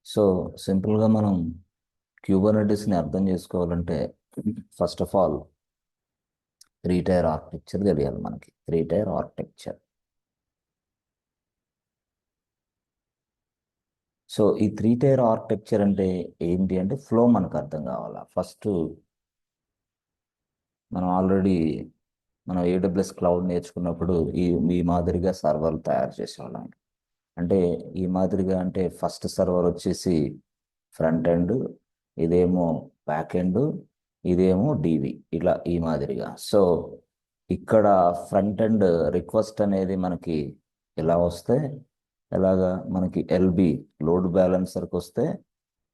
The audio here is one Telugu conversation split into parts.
సో సింపుల్గా మనం క్యూబర్నెటిస్ని అర్థం చేసుకోవాలంటే first of all three tier architecture తెలియాలి మనకి. Three tier architecture. సో ఈ త్రీ టైర్ ఆర్కిటెక్చర్ అంటే ఏంటి అంటే ఫ్లో మనకు అర్థం కావాలా. ఫస్ట్ మనం ఆల్రెడీ ఏడబ్ల్యూఎస్ క్లౌడ్ నేర్చుకున్నప్పుడు ఈ మాదిరిగా సర్వర్లు తయారు చేసేవాళ్ళం. అంటే ఈ మాదిరిగా అంటే ఫస్ట్ సర్వర్ వచ్చేసి ఫ్రంట్ ఎండ్, ఇదేమో బ్యాక్ ఎండ్, ఇదేమో డివి, ఇలా ఈ మాదిరిగా. సో ఇక్కడ ఫ్రంట్ ఎండ్ రిక్వెస్ట్ అనేది మనకి ఎలా వస్తే ఎలాగా మనకి ఎల్బి లోడ్ బ్యాలెన్సర్కి వస్తే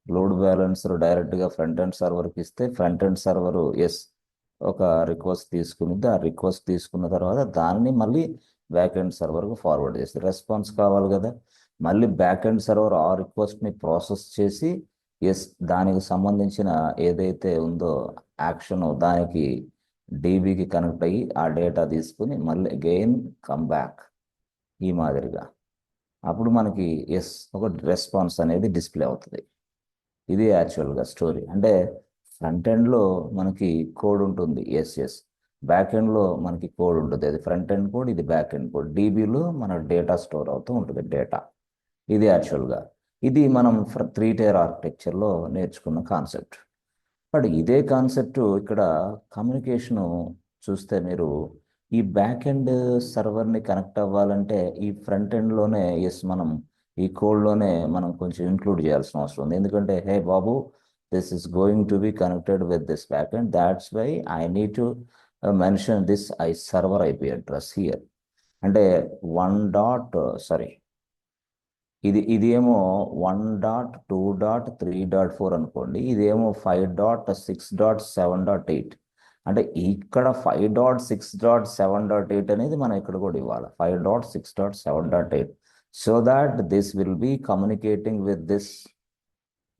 లోడ్ బ్యాలెన్సర్ డైరెక్ట్గా ఫ్రంట్ ఎండ్ సర్వర్కి ఇస్తే ఫ్రంట్ ఎండ్ సర్వరు ఒక రిక్వెస్ట్ తీసుకునిద్ది. ఆ రిక్వెస్ట్ తీసుకున్న తర్వాత దాన్ని మళ్ళీ బ్యాక్ ఎండ్ సర్వర్కి ఫార్వర్డ్ చేస్తుంది. రెస్పాన్స్ కావాలి కదా, మళ్ళీ బ్యాక్ ఎండ్ సర్వర్ ఆ రిక్వెస్ట్ని ప్రాసెస్ చేసి దానికి సంబంధించిన ఏదైతే ఉందో యాక్షన్ దానికి డీబీకి కనెక్ట్ అయ్యి ఆ డేటా తీసుకుని మళ్ళీ అగైన్ కమ్ బ్యాక్ ఈ మాదిరిగా. అప్పుడు మనకి ఒక రెస్పాన్స్ అనేది డిస్ప్లే అవుతుంది. ఇది యాక్చువల్గా స్టోరీ. అంటే ఫ్రంట్ ఎండ్లో మనకి కోడ్ ఉంటుంది, బ్యాక్ ఎండ్లో మనకి కోడ్ ఉంటుంది. అది ఫ్రంట్ ఎండ్ కోడ్, ఇది బ్యాక్ ఎండ్ కోడ్. డీబీలో మన డేటా స్టోర్ అవుతూ ఉంటుంది డేటా. ఇది యాక్చువల్గా ఇది మనం త్రీ టైర్ ఆర్కిటెక్చర్లో నేర్చుకున్న కాన్సెప్ట్. బట్ ఇదే కాన్సెప్ట్ ఇక్కడ కమ్యూనికేషను చూస్తే మీరు ఈ బ్యాక్ ఎండ్ సర్వర్ని కనెక్ట్ అవ్వాలంటే ఈ ఫ్రంట్ ఎండ్లోనే మనం ఈ కోడ్లోనే మనం కొంచెం ఇంక్లూడ్ చేయాల్సిన అవసరం ఉంది. ఎందుకంటే హే బాబు, this is going to be connected with this back end, that's why I need to mention this server IP address here. అంటే వన్ డాట్ సారీ ఇది ఏమో 1.2.3.4 అనుకోండి, ఇదేమో 5.6.7.8. అంటే ఇక్కడ 5.6.7.8 అనేది మనం ఇక్కడ కూడా ఇవ్వాలి, 5.6.7.8, so that this will be communicating with this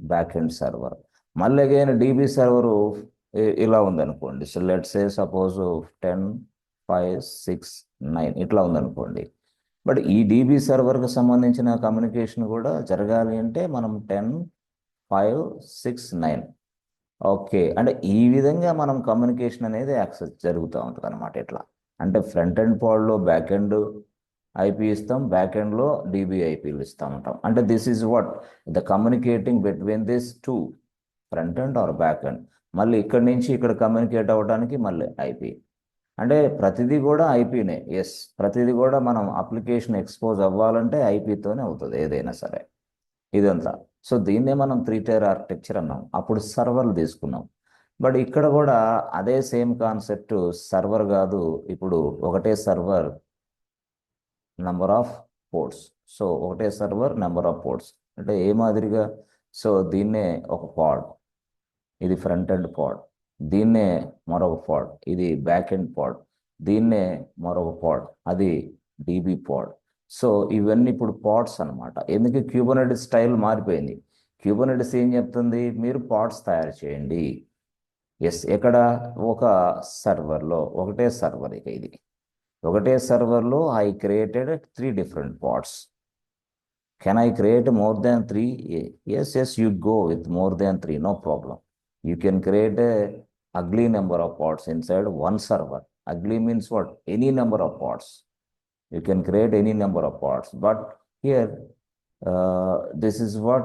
back end server. మళ్ళీ అగైన్ డీబీ సర్వరు ఇలా ఉందనుకోండి. సో లెట్స్ సే సపోజ్ 10, 5, 6, 9 ఇట్లా ఉందనుకోండి. బట్ ఈ డీబీ సర్వర్కి సంబంధించిన కమ్యూనికేషన్ కూడా జరగాలి అంటే మనం 10, 5, 6, 9 ఓకే అంటే ఈ విధంగా మనం కమ్యూనికేషన్ అనేది యాక్సెస్ జరుగుతూ ఉంటుంది అనమాట. ఇట్లా అంటే ఫ్రంట్ ఎండ్ పాడ్లో బ్యాక్ ఎండ్ ఐపీ ఇస్తాం, బ్యాక్ ఎండ్లో డీబీ ఐపీలు ఇస్తూ ఉంటాం. అంటే this is what the communicating between this two, front end or back end. మళ్ళీ ఇక్కడి నుంచి ఇక్కడ కమ్యూనికేట్ అవ్వడానికి మళ్ళీ ఐపీ. అంటే ప్రతిదీ కూడా ఐపీనే. ప్రతిదీ కూడా మనం అప్లికేషన్ ఎక్స్పోజ్ అవ్వాలంటే ఐపీతోనే అవుతుంది ఏదైనా సరే ఇదంతా. సో దీన్నే మనం త్రీ టైర్ ఆర్కిటెక్చర్ అన్నాం. అప్పుడు సర్వర్లు తీసుకున్నాం. బట్ ఇక్కడ కూడా అదే సేమ్ కాన్సెప్ట్, సర్వర్ కాదు, ఇప్పుడు ఒకటే server number of ports. So ఒకటే సర్వర్ నెంబర్ ఆఫ్ పోర్ట్స్ అంటే ఏ మాదిరిగా. సో దీన్నే ఒక పాడ్, ఇది ఫ్రంట్ ఎండ్ పాడ్, దీన్నే మరొక పాడ్, ఇది బ్యాక్ ఎండ్ పాడ్, దీన్నే మరొక పాడ్, అది డీబీ పాడ్. సో ఇవన్నీ ఇప్పుడు పాడ్స్ అనమాట. ఎందుకు క్యూబర్నెటిస్ స్టైల్ మారిపోయింది. క్యూబర్నెటిస్ ఏం చెప్తుంది, మీరు పాడ్స్ తయారు చేయండి. ఎక్కడ ఒక సర్వర్లో ఒకటే సర్వర్, ఇక ఇది ఒకటే సర్వర్లో I created 3 different pods. Can I create more than 3? Yes, you go with more than 3, no problem. You can create a ugly number of pods inside one server. Ugly means what? Any number of pods. You can create any number of pods. But here, this is what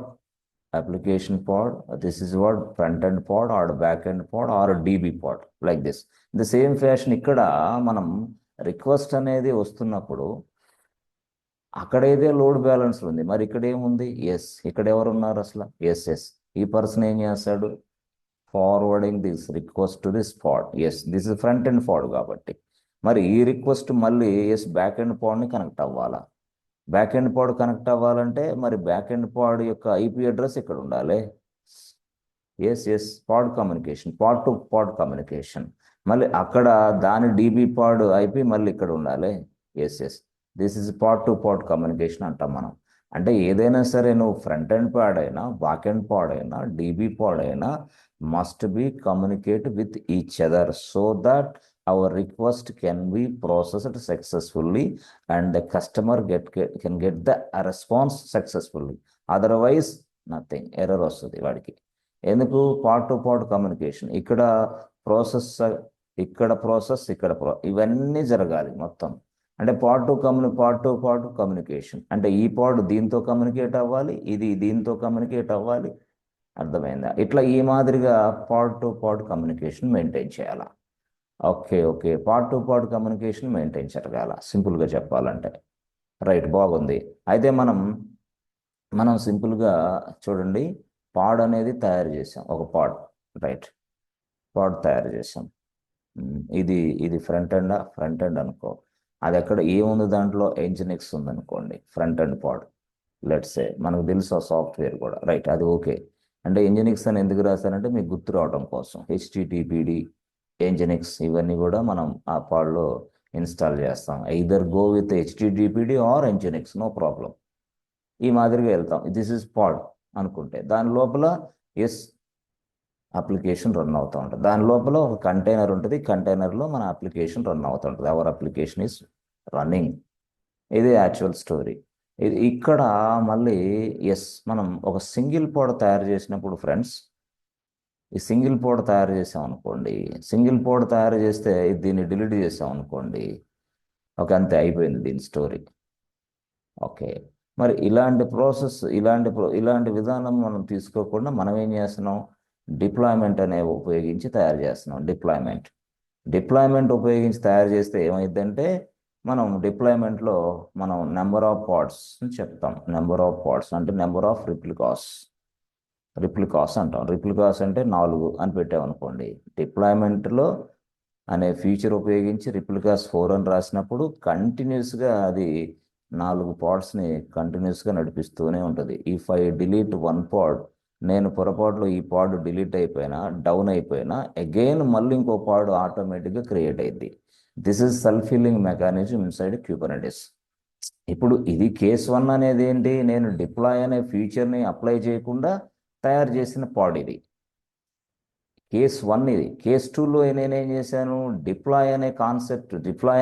application pod, this is what front-end pod or back-end pod or DB pod, like this. The same fashion, ఇక్కడ మనం రిక్వెస్ట్ అనేది వస్తున్నప్పుడు అక్కడైతే లోడ్ బ్యాలెన్స్ ఉంది, మరి ఇక్కడ ఏముంది, ఇక్కడ ఎవరు ఉన్నారు అసలు, ఈ పర్సన్ ఏం చేస్తాడు, forwarding this request to this pod. This is front end pod కాబట్టి మరి ఈ రిక్వెస్ట్ మళ్ళీ బ్యాక్ ఎండ్ పాడ్ని కనెక్ట్ అవ్వాలా. బ్యాక్ ఎండ్ పాడ్ కనెక్ట్ అవ్వాలంటే మరి బ్యాక్ ఎండ్ పాడ్ యొక్క ఐపీ అడ్రస్ ఇక్కడ ఉండాలి. Pod communication, pod to pod communication. మళ్ళీ అక్కడ దాని డీబీ పాడ్ ఐపీ మళ్ళీ ఇక్కడ ఉండాలి. This is pod to pod communication అంటాం మనం. అంటే ఏదైనా సరే నువ్వు ఫ్రంట్ ఎండ్ పాడ్ అయినా బ్యాక్ ఎండ్ పాడ్ అయినా డీబీ పాడ్ అయినా must be communicate with each other so that our request can be processed successfully and the customer can get the response successfully. Otherwise nothing, error వస్తుంది వాడికి. ఎందుకు? Part to part communication. Process process ఇవన్నీ జరగాలి మొత్తం. అంటే పార్ట్ టు పార్ట్ కమ్యూనికేషన్ అంటే ఈ పార్ట్ దీంతో కమ్యూనికేట్ అవ్వాలి, ఇది దీంతో కమ్యూనికేట్ అవ్వాలి. అర్థమైందా? ఇట్లా ఈ మాదిరిగా part to part communication maintain చేయాలా. Okay, okay, part to part communication maintain జరగాల, సింపుల్గా చెప్పాలంటే. రైట్, బాగుంది. అయితే మనం సింపుల్గా చూడండి, పాడ్ అనేది తయారు చేసాం, ఒక పాడ్. రైట్, పాడ్ తయారు చేసాం. ఇది ఇది ఫ్రంట్ ఎండ్ అనుకో. అది ఎక్కడ ఏముంది దాంట్లో? ఎంజినిక్స్ ఉందనుకోండి, ఫ్రంట్ ఎండ్ పాడ్. లెట్సే మనకు తెలుసు ఆ సాఫ్ట్వేర్ కూడా. రైట్, అది ఓకే. అంటే ఎంజినిక్స్ అని ఎందుకు రాశారంటే మీకు గుర్తు రావడం కోసం. హెచ్టిటిపిడి, ఎంజినిక్స్ ఇవన్నీ కూడా మనం ఆ పాడ్లో ఇన్స్టాల్ చేస్తాం. Either go with HTTPD or nginx, no problem. ఈ మాదిరిగా వెళ్తాం. దిస్ ఇస్ పాడ్ అనుకుంటే దాని లోపల ఎస్ అప్లికేషన్ రన్ అవుతూ ఉంటుంది. దాని లోపల ఒక కంటైనర్ ఉంటుంది, కంటైనర్లో మన అప్లికేషన్ రన్ అవుతూ ఉంటుంది. Our application is running. ఇది యాక్చువల్ స్టోరీ. ఇది ఇక్కడ మళ్ళీ మనం ఒక సింగిల్ పోడ్ తయారు చేసినప్పుడు ఫ్రెండ్స్, ఈ సింగిల్ పోడ్ తయారు చేసాం అనుకోండి, సింగిల్ పోడ్ తయారు చేస్తే దీన్ని డిలీట్ చేసాం అనుకోండి, ఓకే, అంతే, అయిపోయింది దీని స్టోరీ. ఓకే, మరి ఇలాంటి ప్రాసెస్, ఇలాంటి విధానం మనం తీసుకోకుండా మనం ఏం చేస్తున్నాం? డిప్లాయ్మెంట్ అనేవి ఉపయోగించి తయారు చేస్తున్నాం. డిప్లాయ్మెంట్ ఉపయోగించి తయారు చేస్తే ఏమైందంటే, మనం డిప్లాయ్మెంట్లో మనం నెంబర్ ఆఫ్ పాడ్స్ అని చెప్తాం. నెంబర్ ఆఫ్ పాడ్స్ అంటే నెంబర్ ఆఫ్ రిప్లికాస్ అంటాం. రిప్లికాస్ అంటే 4 అని పెట్టామనుకోండి. డిప్లాయ్మెంట్లో అనే ఫీచర్ ఉపయోగించి రిప్లికాస్ 4 అని రాసినప్పుడు కంటిన్యూస్గా అది 4 పాడ్స్ని కంటిన్యూస్గా నడిపిస్తూనే ఉంటుంది. ఇఫ్ ఐ డిలీట్ 1 పాడ్, నేను పొరపాటులో ఈ పాడ్ డిలీట్ అయిపోయినా, డౌన్ అయిపోయినా, అగైన్ మళ్ళీ ఇంకో పాడ్ ఆటోమేటిక్గా క్రియేట్ అయింది. This is self healing mechanism inside Kubernetes. ఇప్పుడు ఇది కేస్ 1 అనేది ఏంటి? నేను డిప్లాయ్ అనే ఫీచర్ని అప్లై చేయకుండా తయారు చేసిన పాడ్ ఇది. కేస్ 1 ఇది. కేస్ 2లో నేనేం చేశాను? డిప్లాయ్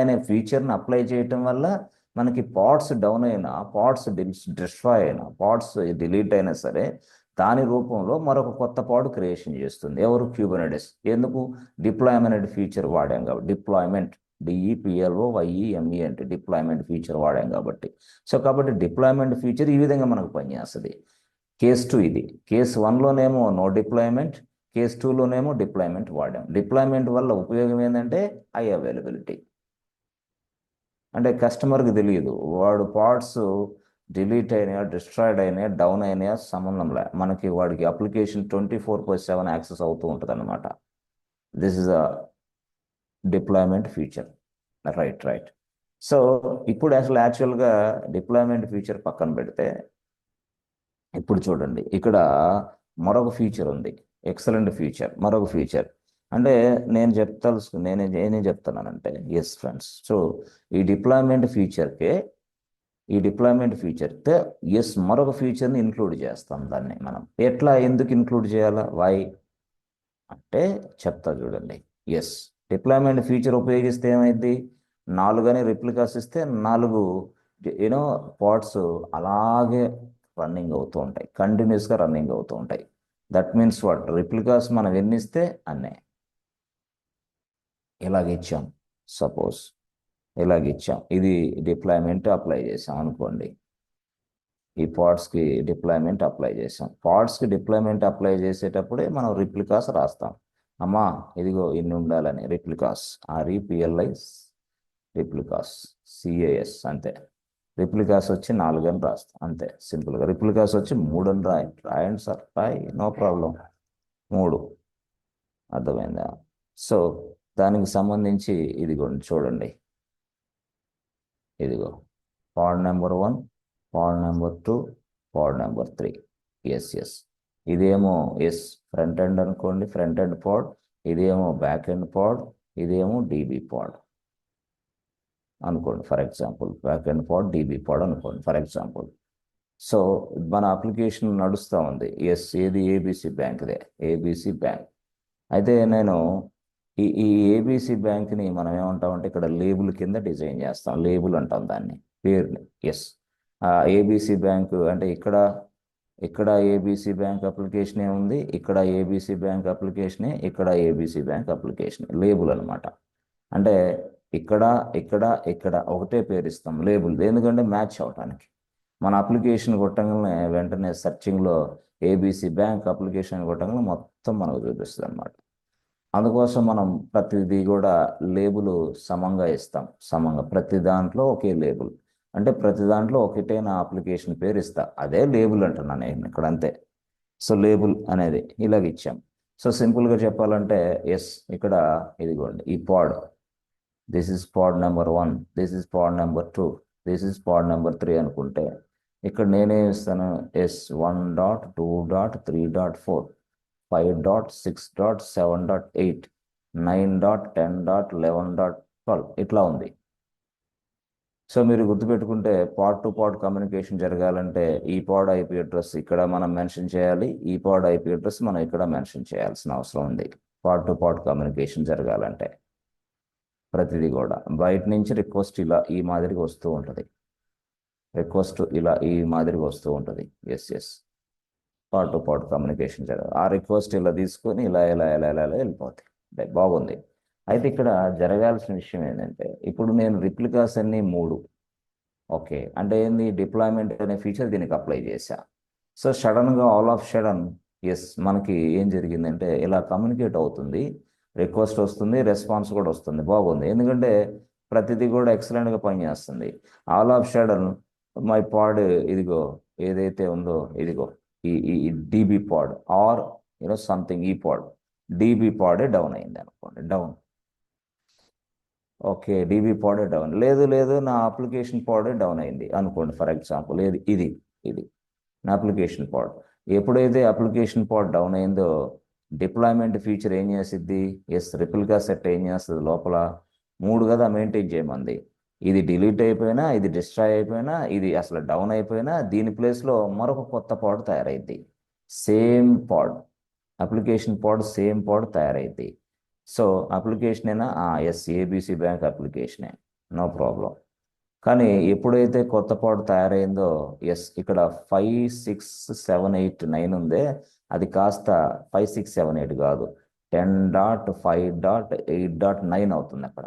అనే ఫీచర్ని అప్లై చేయటం వల్ల మనకి పాడ్స్ డౌన్ అయినా, పాడ్స్ డిస్ట్రాయ్ అయినా, పాడ్స్ డిలీట్ అయినా సరే, దాని రూపంలో మరొక కొత్త పాడ్ క్రియేషన్ చేస్తుంది. ఎవరు? క్యూబర్నెటిస్. ఎందుకు? డిప్లాయ్మెంట్ ఫీచర్ వాడాం కాబట్టి. డిప్లాయ్మెంట్, DEPLOYEME అంటే డిప్లాయ్మెంట్ ఫీచర్ వాడాం కాబట్టి. కాబట్టి డిప్లాయ్మెంట్ ఫీచర్ ఈ విధంగా మనకు పనిచేస్తుంది. కేస్ 2 ఇది. కేస్ 1లోనేమో నో డిప్లాయ్మెంట్, కేస్ 2లోనేమో డిప్లాయ్మెంట్ వాడాం. డిప్లాయ్మెంట్ వల్ల ఉపయోగం ఏంటంటే హై అవైలబిలిటీ. అంటే కస్టమర్కి తెలియదు, వాడు పార్ట్స్ డిలీట్ అయినాయా, డిస్ట్రాయిడ్ అయినాయా, డౌన్ అయినాయా సంబంధంలే, మనకి వాడికి అప్లికేషన్ 24/7 యాక్సెస్ అవుతూ ఉంటుంది అనమాట. This is a deployment feature. Right. So ఇప్పుడు అసలు యాక్చువల్గా డిప్లాయ్మెంట్ ఫీచర్ పక్కన పెడితే, ఇప్పుడు చూడండి, ఇక్కడ మరొక ఫీచర్ ఉంది. ఎక్సలెంట్ ఫీచర్, మరొక ఫీచర్. అంటే నేనేం చెప్తున్నానంటే, ఎస్ ఫ్రెండ్స్, సో ఈ డిప్లాయ్మెంట్ ఫీచర్తో మరొక ఫీచర్ని ఇంక్లూడ్ చేస్తాం. దాన్ని మనం ఎందుకు ఇంక్లూడ్ చేయాలా? వై అంటే చెప్తా చూడండి. డిప్లాయ్మెంట్ ఫీచర్ ఉపయోగిస్తే ఏమైంది? 4 అని రిప్లికాస్ ఇస్తే 4 పాడ్స్ అలాగే రన్నింగ్ అవుతూ ఉంటాయి, కంటిన్యూస్గా రన్నింగ్ అవుతూ ఉంటాయి. That means what? రిప్లికాస్ మనం ఎన్ని ఇస్తే అన్నే. ఇలాగిచ్చాం, సపోజ్ ఇలాగిచ్చాం. ఇది డిప్లాయ్మెంట్ అప్లై చేసాం అనుకోండి. ఈ పాడ్స్కి డిప్లాయ్మెంట్ అప్లై చేసాం. పాడ్స్కి డిప్లాయ్మెంట్ అప్లై చేసేటప్పుడే మనం రిప్లికాస్ రాస్తాం. అమ్మా ఇదిగో ఇన్ని ఉండాలని. రిప్లికాస్, REPLIs, రిప్లికాస్, CAS, అంతే. రిప్లికాస్ వచ్చి 4 అని రాస్తాం, అంతే సింపుల్గా. రిప్లికాస్ వచ్చి 3 అని రాయండి సార్, నో ప్రాబ్లం, 3. అర్థమైందా? సో దానికి సంబంధించి ఇదిగోండి చూడండి, ఇదిగో pod number 1, pod number 2, pod number 3. Yes ఇదేమో ఫ్రంట్ ఎండ్ అనుకోండి, ఫ్రంట్ ఎండ్ పాడ్. ఇదేమో బ్యాక్ ఎండ్ పాడ్, ఇదేమో DB పాడ్ అనుకోండి, for example. Back end pod, DB pod అనుకోండి, ఫర్ ఎగ్జాంపుల్. సో మన అప్లికేషన్ నడుస్తూ ఉంది. ఏది? ABC బ్యాంక్దే, ABC బ్యాంక్. అయితే నేను ఈ ABC బ్యాంక్ని మనం ఏమంటామంటే, ఇక్కడ లేబుల్ కింద డిజైన్ చేస్తాం, లేబుల్ అంటాం దాన్ని, పేరుని. ABC బ్యాంకు అంటే ఇక్కడ ఇక్కడ ఏబీసీ బ్యాంక్ అప్లికేషనే ఉంది, ఇక్కడ ఏబీసీ బ్యాంక్ అప్లికేషనే, ఇక్కడ ఏబీసీ బ్యాంక్ అప్లికేషన్ లేబుల్ అనమాట. అంటే ఇక్కడ ఇక్కడ ఇక్కడ ఒకటే పేరు ఇస్తాం లేబుల్, ఎందుకంటే మ్యాచ్ అవడానికి. మన అప్లికేషన్ కొట్టంగానే వెంటనే సెర్చింగ్లో ఏబీసీ బ్యాంక్ అప్లికేషన్ కొట్టంగానే మొత్తం మనకు చూపిస్తుంది అనమాట. అందుకోసం మనం ప్రతిదీ కూడా లేబుల్ సమంగా ఇస్తాం, సమంగా ప్రతి దాంట్లో ఒకే లేబుల్. అంటే ప్రతి దాంట్లో ఒకటే నా అప్లికేషన్ పేరు ఇస్తా, అదే లేబుల్ అంటున్నాను నేను ఇక్కడ, అంతే. సో లేబుల్ అనేది ఇలాగ ఇచ్చాం. సో సింపుల్గా చెప్పాలంటే ఎస్, ఇక్కడ ఇదిగోండి ఈ pod, this is pod number 1, this is pod number 2, this is pod number 3 అనుకుంటే ఇక్కడ నేనేం ఇస్తాను, S1.2.3.4, 5.6.7.8, 9.10.11.12 ఇట్లా ఉంది. సో మీరు గుర్తుపెట్టుకుంటే పాడ్ టు పాడ్ కమ్యూనికేషన్ జరగాలంటే ఈ పాడ్ ఐపీ అడ్రస్ ఇక్కడ మనం మెన్షన్ చేయాలి, ఈ పాడ్ ఐపీ అడ్రస్ మనం ఇక్కడ మెన్షన్ చేయాల్సిన అవసరం ఉంది పాడ్ టు పాడ్ కమ్యూనికేషన్ జరగాలంటే. ప్రతిదీ కూడా బయట నుంచి రిక్వెస్ట్ ఇలా ఈ మాదిరిగా వస్తూ ఉంటుంది, రిక్వెస్ట్ ఇలా ఈ మాదిరిగా వస్తూ ఉంటుంది. Yes pod to pod communication జరగాలి. ఆ రిక్వెస్ట్ ఇలా తీసుకొని ఇలా ఇలా ఇలా ఇలా ఇలా వెళ్ళిపోతాయి. అంటే బాగుంది. అయితే ఇక్కడ జరగాల్సిన విషయం ఏంటంటే ఇప్పుడు నేను రిప్లికాస్ అన్ని 3, ఓకే అంటే ఏంది, డిప్లాయ్మెంట్ అనే ఫీచర్ దీనికి అప్లై చేశా. సో సడన్గా ఆల్ ఆఫ్ సడన్ ఎస్ మనకి ఏం జరిగిందంటే ఇలా కమ్యూనికేట్ అవుతుంది, రిక్వెస్ట్ వస్తుంది, రెస్పాన్స్ కూడా వస్తుంది, బాగుంది. ఎందుకంటే ప్రతిదీ కూడా ఎక్సలెంట్గా పనిచేస్తుంది. ఆల్ ఆఫ్ సడన్ మై పాడ్ ఇదిగో ఏదైతే ఉందో ఇదిగో ఈ డీబీ పాడ్ ఆర్ సంథింగ్ ఈ పాడ్ డీబీ పాడే డౌన్ అయింది అనుకోండి, డౌన్. ఓకే డీబీ పాడే డౌన్, లేదు నా అప్లికేషన్ పాడే డౌన్ అయింది అనుకోండి ఫర్ ఎగ్జాంపుల్. ఇది నా అప్లికేషన్ పాడ్. ఎప్పుడైతే అప్లికేషన్ పాడ్ డౌన్ అయిందో డిప్లాయ్మెంట్ ఫీచర్ ఏం చేసిద్ది, ఎస్ రిప్లికా సెట్ ఏం చేస్తుంది, లోపల 3 కదా మెయింటైన్ చేయమంది. ఇది డిలీట్ అయిపోయినా, ఇది డిస్ట్రాయ్ అయిపోయినా, ఇది అసలు డౌన్ అయిపోయినా దీని ప్లేస్లో మరొక కొత్త పాడ్ తయారైద్ది. Same pod, application pod same pod తయారైద్ది. సో అప్లికేషన్ అయినా ఎస్ ఏబీసీ బ్యాంక్ అప్లికేషనే, నో ప్రాబ్లం. కానీ ఎప్పుడైతే కొత్త పాడ్ తయారైందో ఎస్ ఇక్కడ 5, 6, 7, 8, 9 ఉందే, అది కాస్త 5, 6, 7, 8 కాదు, 10.5.8.9 అవుతుంది అక్కడ.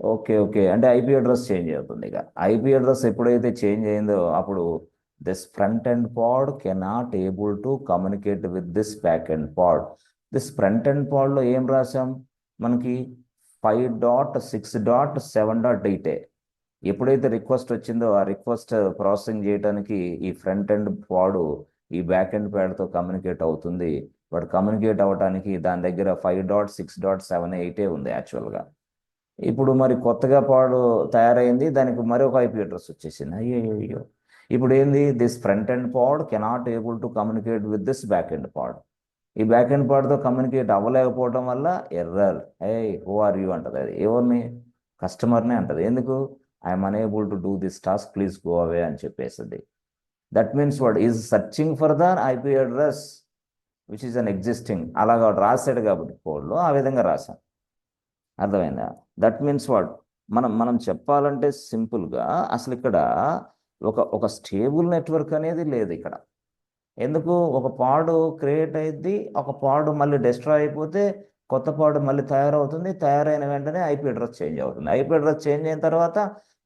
ఓకే అంటే ఐపీ అడ్రస్ చేంజ్ అవుతుంది. ఇక ఐపీ అడ్రస్ ఎప్పుడైతే చేంజ్ అయిందో అప్పుడు this front end pod cannot able to communicate with this back end pod. This front end పాడ్లో ఏం రాసాం మనకి 5.6.7.8. ఎప్పుడైతే రిక్వెస్ట్ వచ్చిందో ఆ రిక్వెస్ట్ ప్రాసెసింగ్ చేయడానికి ఈ ఫ్రంట్ ఎండ్ పాడు ఈ బ్యాక్ ఎండ్ ప్యాడ్తో కమ్యూనికేట్ అవుతుంది. బట్ కమ్యూనికేట్ అవ్వడానికి దాని దగ్గర 5.6.7.8 ఉంది యాక్చువల్గా. ఇప్పుడు మరి కొత్తగా పాడు తయారైంది, దానికి మరొక ఐపీ అడ్రస్ వచ్చేసింది. అయ్యో ఇప్పుడు ఏంది, this front end pod cannot able to communicate with this back end pod. ఈ బ్యాక్ ఎండ్ పాడ్తో కమ్యూనికేట్ అవ్వలేకపోవడం వల్ల ఎర్రర్, హూ ఆర్ యూ అంటది. అది ఎవరిని, కస్టమర్నే అంటది. ఎందుకు, I'm unable to do this task, please go away అని చెప్పేసింది. That means what is searching for the IP address which is an existing. అలాగా రాశాడు కాబట్టి కోడ్లో ఆ విధంగా రాశాను, అర్థమైందా. దట్ మీన్స్ వాట్ మనం చెప్పాలంటే సింపుల్గా అసలు ఇక్కడ ఒక స్టేబుల్ నెట్వర్క్ అనేది లేదు ఇక్కడ. ఎందుకు, ఒక పాడు క్రియేట్ అయ్యింది, ఒక పాడు మళ్ళీ డిస్ట్రాయ్ అయిపోతే కొత్త పాడు మళ్ళీ తయారవుతుంది, తయారైన వెంటనే ఐపీ అడ్రస్ చేంజ్ అవుతుంది. ఐపీ అడ్రస్ చేంజ్ అయిన తర్వాత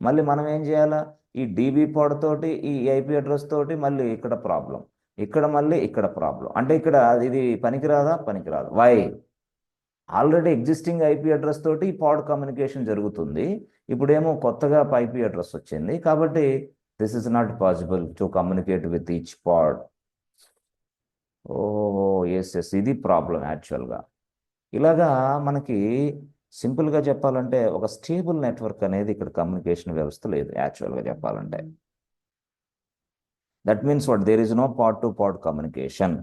మళ్ళీ మనం ఏం చేయాలా, ఈ డీబీ పాడ్ తోటి ఈ ఐపీ అడ్రస్ తోటి మళ్ళీ ఇక్కడ ప్రాబ్లం, ఇక్కడ మళ్ళీ ఇక్కడ ప్రాబ్లం. అంటే ఇక్కడ ఇది పనికిరాదా, పనికిరాదు. Why, already existing IP address తోటి పాడ్ కమ్యూనికేషన్ జరుగుతుంది, ఇప్పుడేమో కొత్తగా ఐపీ అడ్రస్ వచ్చింది, కాబట్టి this is not possible to communicate with each pod. Yes ఇది ప్రాబ్లం యాక్చువల్గా. ఇలాగా మనకి సింపుల్గా చెప్పాలంటే ఒక స్టేబుల్ నెట్వర్క్ అనేది ఇక్కడ కమ్యూనికేషన్ వ్యవస్థ లేదు యాక్చువల్గా చెప్పాలంటే. That means what, there is no pod to pod communication,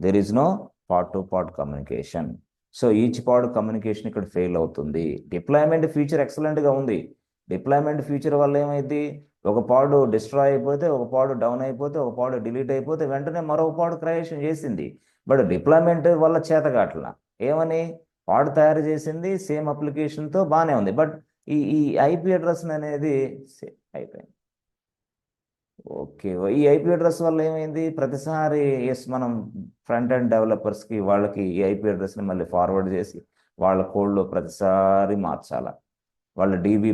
there is no pod to pod communication. So each pod communication ఇక్కడ ఫెయిల్ అవుతుంది. డిప్లాయ్మెంట్ ఫీచర్ ఎక్సలెంట్గా ఉంది. డిప్లాయ్మెంట్ ఫీచర్ వల్ల ఏమైంది, ఒక పాడు డిస్ట్రాయ్ అయిపోతే, ఒక పాడు డౌన్ అయిపోతే, ఒక పాడు డిలీట్ అయిపోతే వెంటనే మరొక పాడు క్రియేషన్ చేసింది. బట్ డిప్లాయ్మెంట్ వల్ల చేతగాట్ల ఏమని, పాడు తయారు చేసింది సేమ్ అప్లికేషన్తో బాగానే ఉంది, బట్ ఈ ఐపీ అడ్రస్ అనేది అయిపోయింది. ఓకే. ఈ ఐపీ అడ్రస్ వల్ల ఏమైంది? ప్రతిసారి ఎస్ మనం ఫ్రంట్ ఎండ్ డెవలపర్స్కి వాళ్ళకి ఈ ఐపీ అడ్రస్ని మళ్ళీ ఫార్వర్డ్ చేసి వాళ్ళ కోడ్లో ప్రతిసారి మార్చాలా. వాళ్ళ డీబీ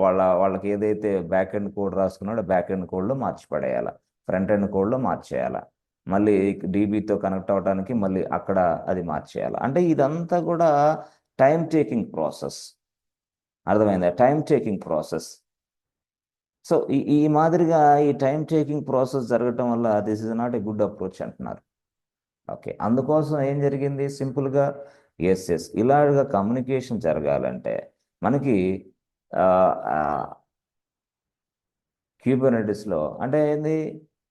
వాళ్ళకి ఏదైతే బ్యాక్ ఎండ్ కోడ్ రాసుకున్నాడో బ్యాక్ ఎండ్ కోడ్లో మార్చి పడేయాలా, ఫ్రంట్ ఎండ్ కోడ్లో మార్చేయాలా, మళ్ళీ డీబీతో కనెక్ట్ అవ్వడానికి మళ్ళీ అక్కడ అది మార్చేయాలి. అంటే ఇదంతా కూడా టైం టేకింగ్ ప్రాసెస్. అర్థమైందా? Time taking process. సో ఈ ఈ మాదిరిగా ఈ టైం టేకింగ్ ప్రాసెస్ జరగటం వల్ల this is not a good approach అంటున్నారు. ఓకే, అందుకోసం ఏం జరిగింది? సింపుల్గా ఎస్ ఇలాగా కమ్యూనికేషన్ జరగాలంటే మనకి క్యూబర్నెటిస్లో అంటే ఏంది,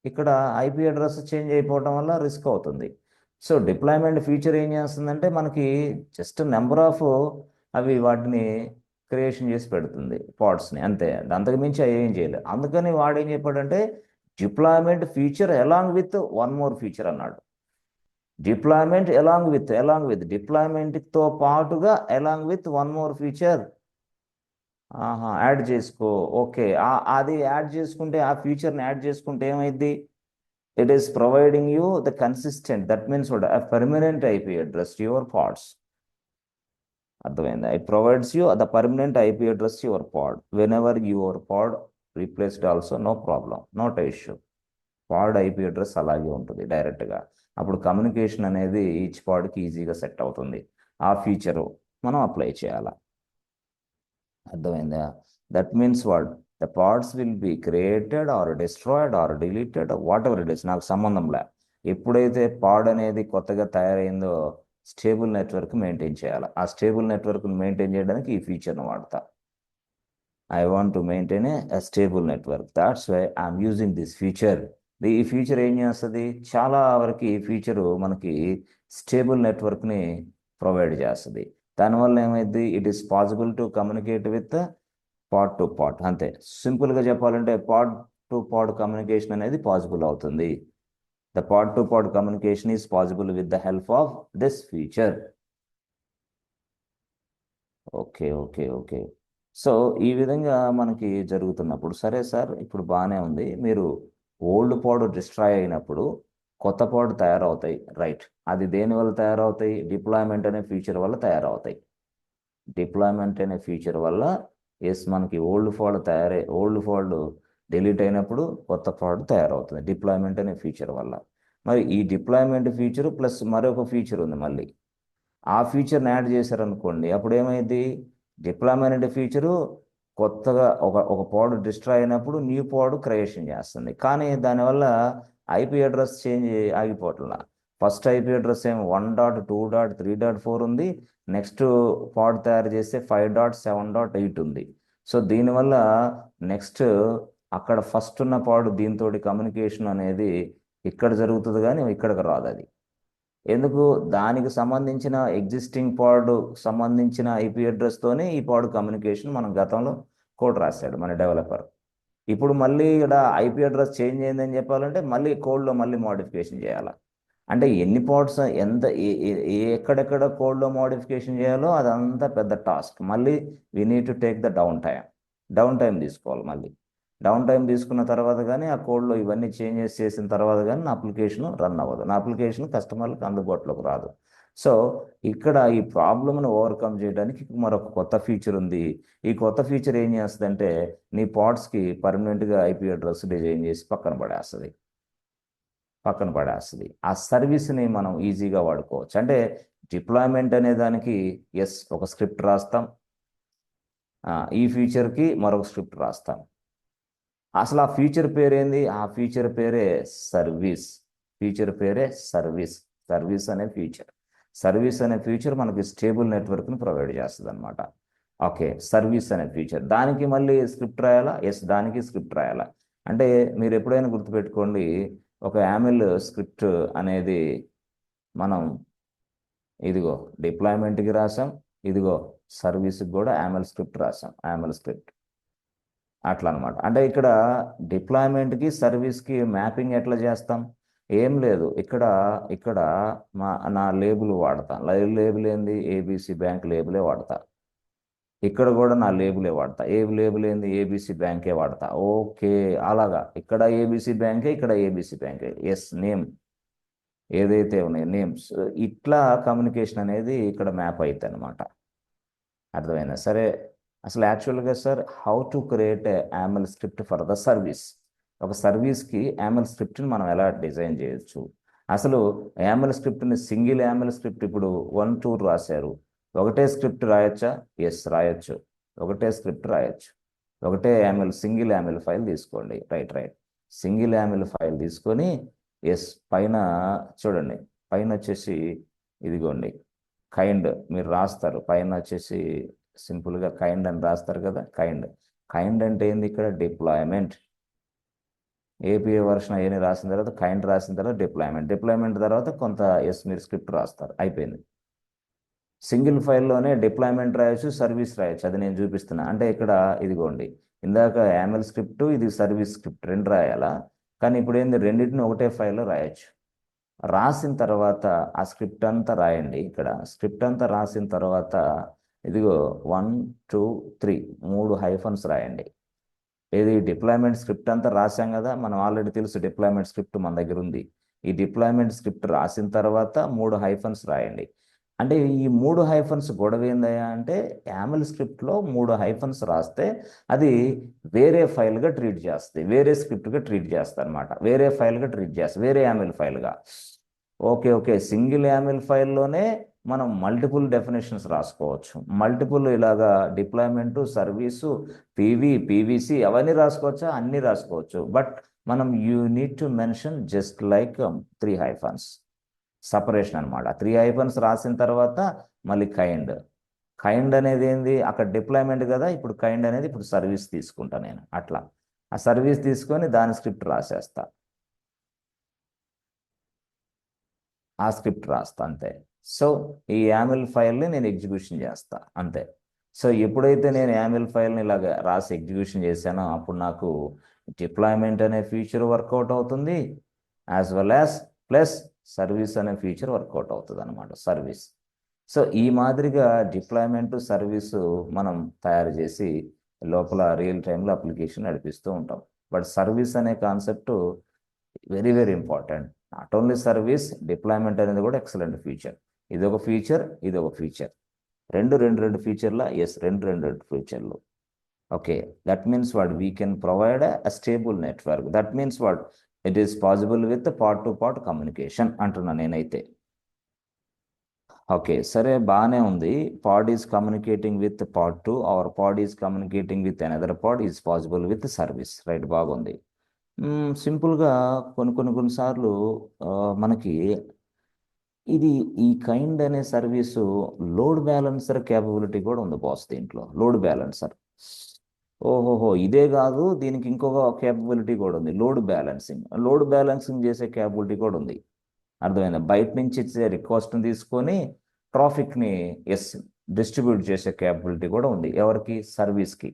ఇక్కడ ఐపీ అడ్రస్ చేంజ్ అయిపోవడం వల్ల రిస్క్ అవుతుంది. సో డిప్లాయ్మెంట్ ఫీచర్ ఏం చేస్తుందంటే మనకి జస్ట్ నెంబర్ ఆఫ్ అవి వాటిని క్రియేషన్ చేసి పెడుతుంది పాడ్స్ని, అంతే. అంతకు మించి అవి ఏం చేయలేదు. అందుకని వాడు ఏం చెప్పాడంటే deployment feature along with one more feature అన్నాడు. డిప్లాయ్మెంట్ అలాంగ్ విత్ డిప్లాయ్మెంట్తో పాటుగా along with one more feature add చేసుకో. ఓకే, అది యాడ్ చేసుకుంటే ఆ ఫీచర్ని యాడ్ చేసుకుంటే ఏమైంది? It is providing you the consistent, that means what, permanent IP address to your pods. అర్థమైందా? It provides you the permanent IP address to your pod whenever your pod replaced also, no problem, not issue. Pad IP address అలాగే ఉంటుంది డైరెక్ట్గా. అప్పుడు కమ్యూనికేషన్ అనేది ఈచ్ పాడ్కి ఈజీగా సెట్ అవుతుంది. ఆ ఫీచరు మనం అప్లై చేయాలి. అర్థమైందా? That means what, the parts will be created or destroyed or deleted whatever it is, నాకు సంబంధంలే. ఎప్పుడైతే పాడ్ అనేది కొత్తగా తయారైందో స్టేబుల్ నెట్వర్క్ మెయింటైన్ చేయాలి. ఆ స్టేబుల్ నెట్వర్క్ని మెయింటైన్ చేయడానికి ఈ ఫీచర్ను వాడతా. I want to maintain a stable network, that's why I'm using this feature. ఈ ఫీచర్ ఏం చేస్తుంది? చాలా వరకు ఈ ఫీచరు మనకి స్టేబుల్ నెట్వర్క్ని ప్రొవైడ్ చేస్తుంది. దానివల్ల ఏమైంది? It is possible to communicate with pod to pod. అంతే, సింపుల్గా చెప్పాలంటే పాడ్ టు పాడ్ కమ్యూనికేషన్ అనేది పాసిబుల్ అవుతుంది. The pod to pod communication is possible with the help of this feature. Okay. So ఈ విధంగా మనకి జరుగుతున్నప్పుడు, సరే సార్ ఇప్పుడు బాగానే ఉంది, మీరు ఓల్డ్ పాడ్ డిస్ట్రాయ్ అయినప్పుడు కొత్త పాడ్ తయారవుతాయి, రైట్. అది దేని వల్ల తయారవుతాయి? డిప్లాయ్మెంట్ అనే ఫీచర్ వల్ల తయారవుతాయి. డిప్లాయ్మెంట్ అనే ఫీచర్ వల్ల ఎస్ మనకి ఓల్డ్ ఫాల్డ్ డిలీట్ అయినప్పుడు కొత్త ఫాల్డ్ తయారవుతుంది డిప్లాయ్మెంట్ అనే ఫీచర్ వల్ల. మరి ఈ డిప్లాయ్మెంట్ ఫీచర్ ప్లస్ మరొక ఫీచర్ ఉంది మళ్ళీ, ఆ ఫీచర్ని యాడ్ చేశారనుకోండి, అప్పుడు ఏమైంది? డిప్లాయ్మెంట్ ఫీచరు కొత్తగా ఒక పాడ్ డిస్ట్రాయ్ అయినప్పుడు న్యూ పాడ్ క్రియేషన్ చేస్తుంది. కానీ దానివల్ల ఐపీ అడ్రస్ చేంజ్ ఆగిపోవట్లా. ఫస్ట్ ఐపీ అడ్రస్ ఏమో 1.2.3.4 ఉంది, నెక్స్ట్ పాడ్ తయారు చేస్తే 5.7.8 ఉంది. సో దీనివల్ల నెక్స్ట్ అక్కడ ఫస్ట్ ఉన్న పాడ్ దీంతో కమ్యూనికేషన్ అనేది ఇక్కడ జరుగుతుంది కానీ ఇక్కడికి రాదు. అది ఎందుకు? దానికి సంబంధించిన ఎగ్జిస్టింగ్ పాడ్ సంబంధించిన ఐపీ అడ్రస్తోనే ఈ పాడ్ కమ్యూనికేషన్ మనం గతంలో కోడ్ రాశాడు మన డెవలపర్. ఇప్పుడు మళ్ళీ ఇక్కడ ఐపీ అడ్రస్ చేంజ్ అయిందని చెప్పాలంటే మళ్ళీ కోడ్లో మళ్ళీ మోడిఫికేషన్ చేయాలి. అంటే ఎన్ని పాడ్స్ ఎంత ఎక్కడెక్కడ కోడ్లో మోడిఫికేషన్ చేయాలో అదంతా పెద్ద టాస్క్. మళ్ళీ we need to take the down time తీసుకోవాలి. మళ్ళీ డౌన్ టైం తీసుకున్న తర్వాత కానీ ఆ కోడ్లో ఇవన్నీ చేంజెస్ చేసిన తర్వాత కానీ నా అప్లికేషన్ రన్ అవ్వదు, నా అప్లికేషన్ కస్టమర్లకు అందుబాటులోకి రాదు. సో ఇక్కడ ఈ ప్రాబ్లమ్ను ఓవర్కమ్ చేయడానికి మరొక కొత్త ఫీచర్ ఉంది. ఈ కొత్త ఫీచర్ ఏం చేస్తుందంటే నీ పాడ్స్కి పర్మనెంట్గా ఐపీ అడ్రస్ డిజైన్ చేసి పక్కన పడేస్తుంది. ఆ సర్వీస్ని మనం ఈజీగా వాడుకోవచ్చు. అంటే డిప్లాయ్మెంట్ అనే దానికి ఎస్ ఒక స్క్రిప్ట్ రాస్తాం, ఈ ఫీచర్కి మరొక స్క్రిప్ట్ రాస్తాం. అసలు ఆ ఫీచర్ పేరేంది? ఆ ఫీచర్ పేరే సర్వీస్. సర్వీస్ అనే ఫీచర్ మనకి స్టేబుల్ నెట్వర్క్ని ప్రొవైడ్ చేస్తుంది అనమాట. ఓకే, సర్వీస్ అనే ఫీచర్, దానికి మళ్ళీ స్క్రిప్ట్ రాయాలా? ఎస్, దానికి స్క్రిప్ట్ రాయాలా. అంటే మీరు ఎప్పుడైనా గుర్తుపెట్టుకోండి, ఒక యామెల్ స్క్రిప్ట్ అనేది మనం ఇదిగో డిప్లాయ్మెంట్కి రాసాం, ఇదిగో సర్వీస్కి కూడా యామెల్ స్క్రిప్ట్ రాసాం, యామెల్ స్క్రిప్ట్ అట్లా అనమాట. అంటే ఇక్కడ డిప్లాయ్మెంట్కి సర్వీస్కి మ్యాపింగ్ ఎట్లా చేస్తాం? ఏం లేదు, ఇక్కడ నా లేబుల్ వాడతా. లేబుల్ ఏంది? ఏబిసి బ్యాంక్ లేబులే వాడతా. ఇక్కడ కూడా నా లేబులే వాడతా. ఏ లేబుల్ ఏంది? ఏబిసి బ్యాంకే వాడతా. ఓకే, అలాగా ఇక్కడ ఏబిసి బ్యాంకే, ఇక్కడ ఏబిసి బ్యాంకే. ఎస్, నేమ్ ఏదైతే ఉన్నాయి నేమ్స్, ఇట్లా కమ్యూనికేషన్ అనేది ఇక్కడ మ్యాప్ అవుతుంది అనమాట. అర్థమైందా? సరే, అసలు యాక్చువల్గా sir how to create YAML script for the service. ఒక సర్వీస్కి యామల్ స్క్రిప్ట్ని మనం ఎలా డిజైన్ చేయొచ్చు? అసలు యామల్ స్క్రిప్ట్ని, సింగిల్ యామల్ స్క్రిప్ట్ ఇప్పుడు 1 2 రాశారు, ఒకటే స్క్రిప్ట్ రాయొచ్చా? ఎస్, రాయొచ్చు. ఒకటే స్క్రిప్ట్ రాయొచ్చు. ఒకటే యామల్, సింగిల్ యామల్ ఫైల్ తీసుకోండి. Right right, single YAML file తీసుకొని, ఎస్, పైన చూడండి, పైన వచ్చేసి ఇదిగోండి కైండ్ మీరు రాస్తారు. పైన వచ్చేసి సింపుల్గా కైండ్ అని రాస్తారు కదా. కైండ్, కైండ్ అంటే ఏంది? ఇక్కడ డిప్లాయ్మెంట్. ఏపీఏ వర్షన్ అవన్నీ రాసిన తర్వాత కైండ్ రాసిన తర్వాత డిప్లాయ్మెంట్. డిప్లాయ్మెంట్ తర్వాత కొంత ఎస్ మీరు స్క్రిప్ట్ రాస్తారు, అయిపోయింది. సింగిల్ ఫైల్లోనే డిప్లాయ్మెంట్ రాయొచ్చు, సర్వీస్ రాయొచ్చు. అది నేను చూపిస్తున్నా. అంటే ఇక్కడ ఇదిగోండి, ఇందాక యామల్ స్క్రిప్ట్, ఇది సర్వీస్ స్క్రిప్ట్, రెండు రాయాలా? కానీ ఇప్పుడు ఏంది, రెండింటిని ఒకటే ఫైల్లో రాయొచ్చు. రాసిన తర్వాత ఆ స్క్రిప్ట్ అంతా రాయండి. ఇక్కడ స్క్రిప్ట్ అంతా రాసిన తర్వాత ఇదిగో 1 2 3 3 హైఫన్స్ రాయండి. ఏది? డిప్లాయ్మెంట్ స్క్రిప్ట్ అంతా రాసాం కదా, మనం ఆల్రెడీ తెలుసు డిప్లాయ్మెంట్ స్క్రిప్ట్ మన దగ్గర ఉంది. ఈ డిప్లాయ్మెంట్ స్క్రిప్ట్ రాసిన తర్వాత 3 హైఫన్స్ రాయండి. అంటే ఈ 3 హైఫన్స్ గొడవ ఏందయ్యా అంటే, యామల్ స్క్రిప్ట్లో 3 హైఫన్స్ రాస్తే అది వేరే ఫైల్గా ట్రీట్ చేస్తుంది, వేరే స్క్రిప్ట్గా ట్రీట్ చేస్తుంది అనమాట. వేరే ఫైల్గా ట్రీట్ చేస్తుంది, వేరే యామల్ ఫైల్గా. ఓకే ఓకే, సింగిల్ యామిల్ ఫైల్లోనే మనం మల్టిపుల్ డెఫినేషన్స్ రాసుకోవచ్చు. మల్టిపుల్ ఇలాగా డిప్లాయ్మెంటు, సర్వీసు, పీవీసి అవన్నీ రాసుకోవచ్చా? అన్నీ రాసుకోవచ్చు. బట్ మనం you need to mention just like 3 hyphens separation అనమాట. 3 హైఫన్స్ రాసిన తర్వాత మళ్ళీ కైండ్. కైండ్ అనేది ఏంది? అక్కడ డిప్లాయ్మెంట్ కదా, ఇప్పుడు కైండ్ అనేది ఇప్పుడు సర్వీస్ తీసుకుంటా నేను. అట్లా ఆ సర్వీస్ తీసుకొని దాని స్క్రిప్ట్ రాసేస్తా, ఆ స్క్రిప్ట్ రాస్తా, అంతే. సో ఈ యామిల్ ఫైల్ని నేను ఎగ్జిక్యూషన్ చేస్తా, అంతే. సో ఎప్పుడైతే నేను యామిల్ ఫైల్ని ఇలాగ రాసి ఎగ్జిక్యూషన్ చేశానో అప్పుడు నాకు డిప్లాయ్మెంట్ అనే ఫీచర్ వర్కౌట్ అవుతుంది, as well as plus service అనే ఫీచర్ వర్కౌట్ అవుతుంది అనమాట, సర్వీస్. సో ఈ మాదిరిగా డిప్లాయ్మెంట్, సర్వీసు మనం తయారు చేసి లోపల రియల్ టైంలో అప్లికేషన్ నడిపిస్తూ ఉంటాం. బట్ సర్వీస్ అనే concept very very important. Not only service, deployment అనేది కూడా ఎక్సలెంట్ ఫీచర్. ఇది ఒక ఫీచర్, ఇది ఒక ఫీచర్. రెండు ఫీచర్ల, ఎస్, రెండు ఫీచర్లు. Okay, that means what we can provide a stable network. That means what it is possible with part to part communication అంటున్నా నేనైతే. ఓకే, సరే, బాగానే ఉంది. Pod is communicating with part 2 or pod is communicating with another pod is possible with service. Right, బాగుంది. సింపుల్గా కొన్నిసార్లు మనకి ఇది ఈ కైండ్ అనే సర్వీసు లోడ్ బ్యాలెన్సర్ క్యాపబిలిటీ కూడా ఉంది బాస్. దీంట్లో లోడ్ బ్యాలెన్సర్, ఓహోహో, ఇదే కాదు, దీనికి ఇంకొక క్యాపబిలిటీ కూడా ఉంది, లోడ్ బ్యాలెన్సింగ్. లోడ్ బ్యాలెన్సింగ్ చేసే క్యాపబిలిటీ కూడా ఉంది. అర్థమైందా? బయట నుంచి ఇచ్చే రిక్వెస్ట్ని తీసుకొని ట్రాఫిక్ని ఎస్ డిస్ట్రిబ్యూట్ చేసే క్యాపబిలిటీ కూడా ఉంది. ఎవరికి? సర్వీస్కి.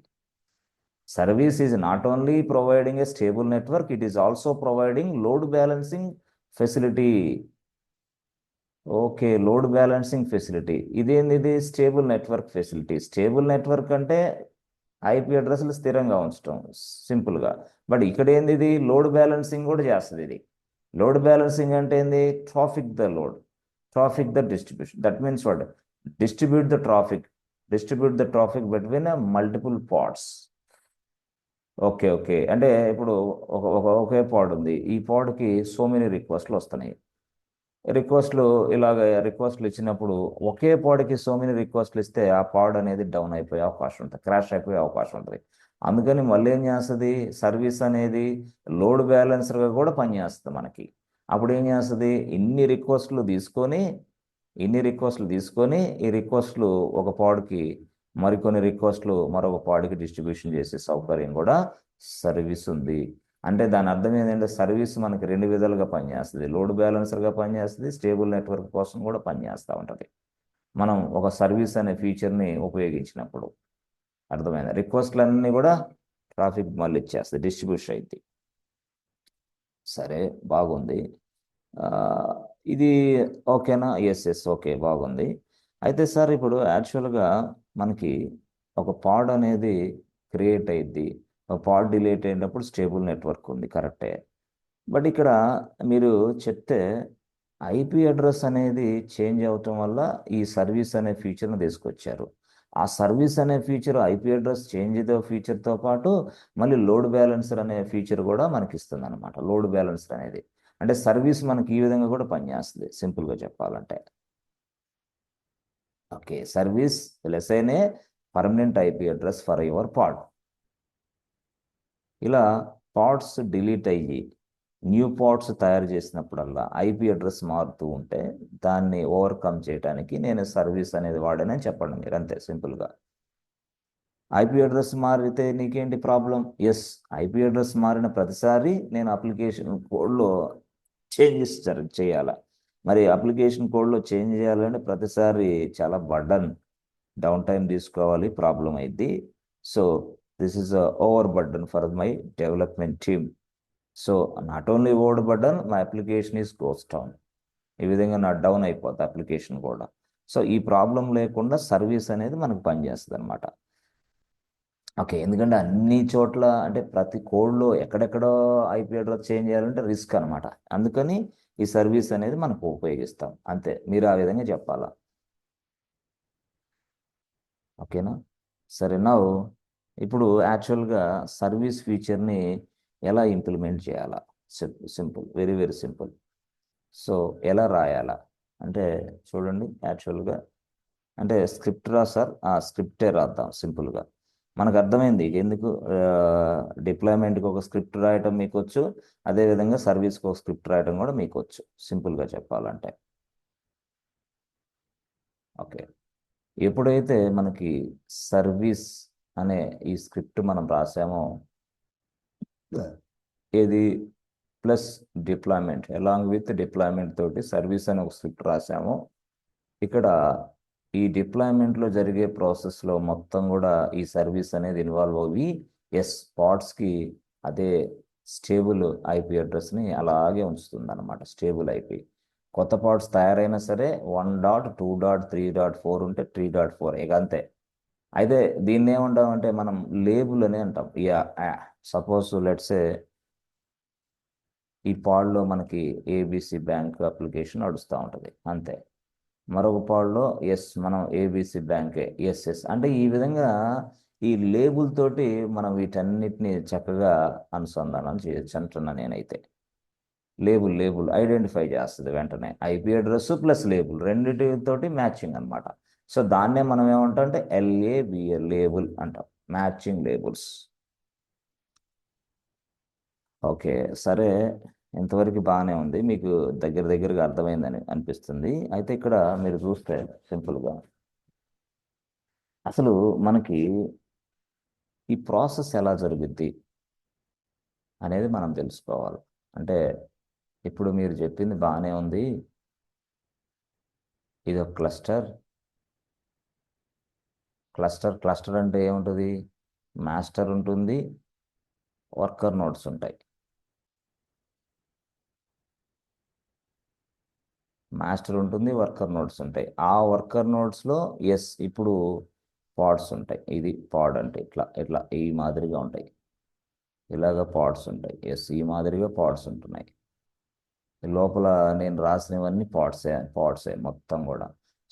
Service is not only providing a stable network, it is also providing load balancing facility. Okay, load balancing facility. ఇదేంది? Stable network facility. Stable network అంటే ఐపీ అడ్రస్లు స్థిరంగా ఉంచడం సింపుల్గా. బట్ ఇక్కడ ఏంది? ఇది లోడ్ బ్యాలెన్సింగ్ కూడా చేస్తుంది. ఇది లోడ్ బ్యాలెన్సింగ్ అంటే ఏంది? Traffic the load, traffic the distribution. That means what? Distribute the traffic, distribute the traffic between multiple pods. Okay okay, అంటే ఇప్పుడు ఒకే పాడ్ ఉంది, ఈ పాడ్కి సో మెనీ రిక్వెస్ట్లు వస్తున్నాయి. రిక్వెస్ట్లు ఇలాగ రిక్వెస్ట్లు ఇచ్చినప్పుడు ఒకే పాడ్కి సో మెనీ రిక్వెస్ట్లు ఇస్తే ఆ పాడ్ అనేది డౌన్ అయిపోయే అవకాశం ఉంటుంది, క్రాష్ అయిపోయే అవకాశం ఉంటుంది. అందుకని మళ్ళీ ఏం చేస్తుంది? సర్వీస్ అనేది లోడ్ బ్యాలెన్సర్గా కూడా పనిచేస్తుంది మనకి. అప్పుడు ఏం చేస్తుంది? ఇన్ని రిక్వెస్ట్లు తీసుకొని ఈ రిక్వెస్ట్లు ఒక పాడ్కి, మరికొన్ని రిక్వెస్ట్లు మరొక పాడ్కి డిస్ట్రిబ్యూషన్ చేసే సౌకర్యం కూడా సర్వీస్ ఉంది. అంటే దాని అర్థం ఏంటంటే సర్వీస్ మనకి రెండు విధాలుగా పనిచేస్తుంది, లోడ్ బ్యాలెన్సర్గా పనిచేస్తుంది, స్టేబుల్ నెట్వర్క్ కోసం కూడా పనిచేస్తూ ఉంటుంది మనం ఒక సర్వీస్ అనే ఫీచర్ని ఉపయోగించినప్పుడు. అర్థమైందా? రిక్వెస్ట్లన్నీ కూడా ట్రాఫిక్ మళ్ళీ ఇచ్చేస్తుంది, డిస్ట్రిబ్యూషన్ అయింది. సరే, బాగుంది. ఇది ఓకేనా? ఎస్ ఎస్, ఓకే, బాగుంది. అయితే సార్ ఇప్పుడు యాక్చువల్గా మనకి ఒక పాడ్ అనేది క్రియేట్ అయ్యిద్ది. ఒక పాడ్ డిలీట్ అయినప్పుడు స్టేబుల్ నెట్వర్క్ ఉంది, కరెక్టే. బట్ ఇక్కడ మీరు చెప్తే ఐపీ అడ్రస్ అనేది చేంజ్ అవటం వల్ల ఈ సర్వీస్ అనే ఫీచర్ను తీసుకొచ్చారు. ఆ సర్వీస్ అనే ఫీచర్ ఐపీ అడ్రస్ చేంజ్ ఫీచర్తో పాటు మళ్ళీ లోడ్ బ్యాలెన్సర్ అనే ఫీచర్ కూడా మనకి ఇస్తుంది అనమాట. లోడ్ బ్యాలెన్సర్ అనేది అంటే సర్వీస్ మనకి ఈ విధంగా కూడా పనిచేస్తుంది, సింపుల్గా చెప్పాలంటే. ఓకే, సర్వీస్ లెసైనే permanent IP address for your pod. ఇలా పాడ్స్ డిలీట్ అయ్యి న్యూ పాడ్స్ తయారు చేసినప్పుడల్లా ఐపీ అడ్రస్ మారుతూ ఉంటే దాన్ని ఓవర్కమ్ చేయడానికి నేను సర్వీస్ అనేది వాడానని చెప్పండి మీరు, అంతే సింపుల్గా. ఐపీ అడ్రస్ మారితే నీకేంటి ప్రాబ్లం? ఎస్, ఐపీ అడ్రస్ మారిన ప్రతిసారి నేను అప్లికేషన్ కోడ్లో చేంజెస్ చేయాలి. మరి అప్లికేషన్ కోడ్లో చేంజ్ చేయాలంటే ప్రతిసారి చాలా బర్డన్, డౌన్ టైం తీసుకోవాలి, ప్రాబ్లం అయింది. So this is over burden for my development team. So not only over burden, my application is goes down. ఈ విధంగా నా డౌన్ అయిపోతుంది అప్లికేషన్ కూడా. సో ఈ ప్రాబ్లం లేకుండా సర్వీస్ అనేది మనకు పనిచేస్తుంది అనమాట. ఓకే, ఎందుకంటే అన్ని చోట్ల అంటే ప్రతి కోడ్లో ఎక్కడెక్కడో ఐపీ అడ్రస్ చేంజ్ చేయాలంటే రిస్క్ అనమాట. అందుకని ఈ సర్వీస్ అనేది మనకు ఉపయోగిస్తాం, అంతే. మీరు ఆ విధంగా చెప్పాలా, ఓకేనా? సరే, నా ఇప్పుడు యాక్చువల్గా సర్వీస్ ఫీచర్ని ఎలా ఇంప్లిమెంట్ చేయాలా? Simple, very very simple. So ఎలా రాయాలా అంటే చూడండి, యాక్చువల్గా అంటే స్క్రిప్ట్ రాసారు, ఆ స్క్రిప్టే రాద్దాం సింపుల్గా. మనకు అర్థమైంది ఎందుకు డిప్లాయ్మెంట్కి ఒక స్క్రిప్ట్ రాయటం మీకు వచ్చు, అదేవిధంగా సర్వీస్కి ఒక స్క్రిప్ట్ రాయటం కూడా మీకు వచ్చు, సింపుల్గా చెప్పాలంటే. ఓకే, ఎప్పుడైతే మనకి సర్వీస్ అనే ఈ స్క్రిప్ట్ మనం రాసామో, ఏది plus deployment, along with deployment తోటి సర్వీస్ అనే ఒక స్క్రిప్ట్ రాసామో, ఇక్కడ ఈ డిప్లాయ్మెంట్లో జరిగే ప్రాసెస్లో మొత్తం కూడా ఈ సర్వీస్ అనేది ఇన్వాల్వ్ అయ్యి పాడ్స్కి అదే స్టేబుల్ ఐపీ అడ్రస్ని అలాగే ఉంచుతుంది అనమాట, స్టేబుల్ ఐపీ. కొత్త పాడ్స్ తయారైనా సరే 1.2.3.4 ఉంటే 3.4 ఇక అంతే. అయితే దీన్ని ఏమంటామంటే మనం లేబుల్ అని అంటాం. సపోజ్ లెట్సే ఈ పాడ్లో మనకి ఏబిసి బ్యాంక్ అప్లికేషన్ నడుస్తూ ఉంటుంది, అంతే. మరొక పాడ్లో మనం ఏబిసి బ్యాంకే, అంటే ఈ విధంగా ఈ లేబుల్ తోటి మనం వీటన్నిటిని చక్కగా అనుసంధానం చేయొచ్చు అంటున్నా నేనైతే. లేబుల్ ఐడెంటిఫై చేస్తుంది వెంటనే, ఐపీ అడ్రస్ ప్లస్ లేబుల్ రెండింటితోటి మ్యాచింగ్ అనమాట. సో దాన్నే మనం ఏమంటాం అంటే LABL, లేబుల్ అంటాం, మ్యాచింగ్ లేబుల్స్. ఓకే, సరే, ఇంతవరకు బాగానే ఉంది, మీకు దగ్గరగా అర్థమైందని అనిపిస్తుంది. అయితే ఇక్కడ మీరు చూస్తే సింపుల్గా అసలు మనకి ఈ ప్రాసెస్ ఎలా జరుగుద్ది అనేది మనం తెలుసుకోవాలి. అంటే ఇప్పుడు మీరు చెప్పింది బాగానే ఉంది, ఇది ఒక క్లస్టర్ అంటే ఏముంటుంది? మాస్టర్ ఉంటుంది, వర్కర్ నోడ్స్ ఉంటాయి. మాస్టర్ ఉంటుంది, వర్కర్ నోడ్స్ ఉంటాయి. ఆ వర్కర్ నోడ్స్లో ఇప్పుడు పాడ్స్ ఉంటాయి. ఇది పాడ్ అంటే ఇట్లా ఇట్లా ఈ మాదిరిగా ఉంటాయి, ఇలాగ పాడ్స్ ఉంటాయి. ఈ మాదిరిగా పాడ్స్ ఉంటున్నాయి. లోపల నేను రాసినవన్నీ పాడ్సే మొత్తం కూడా.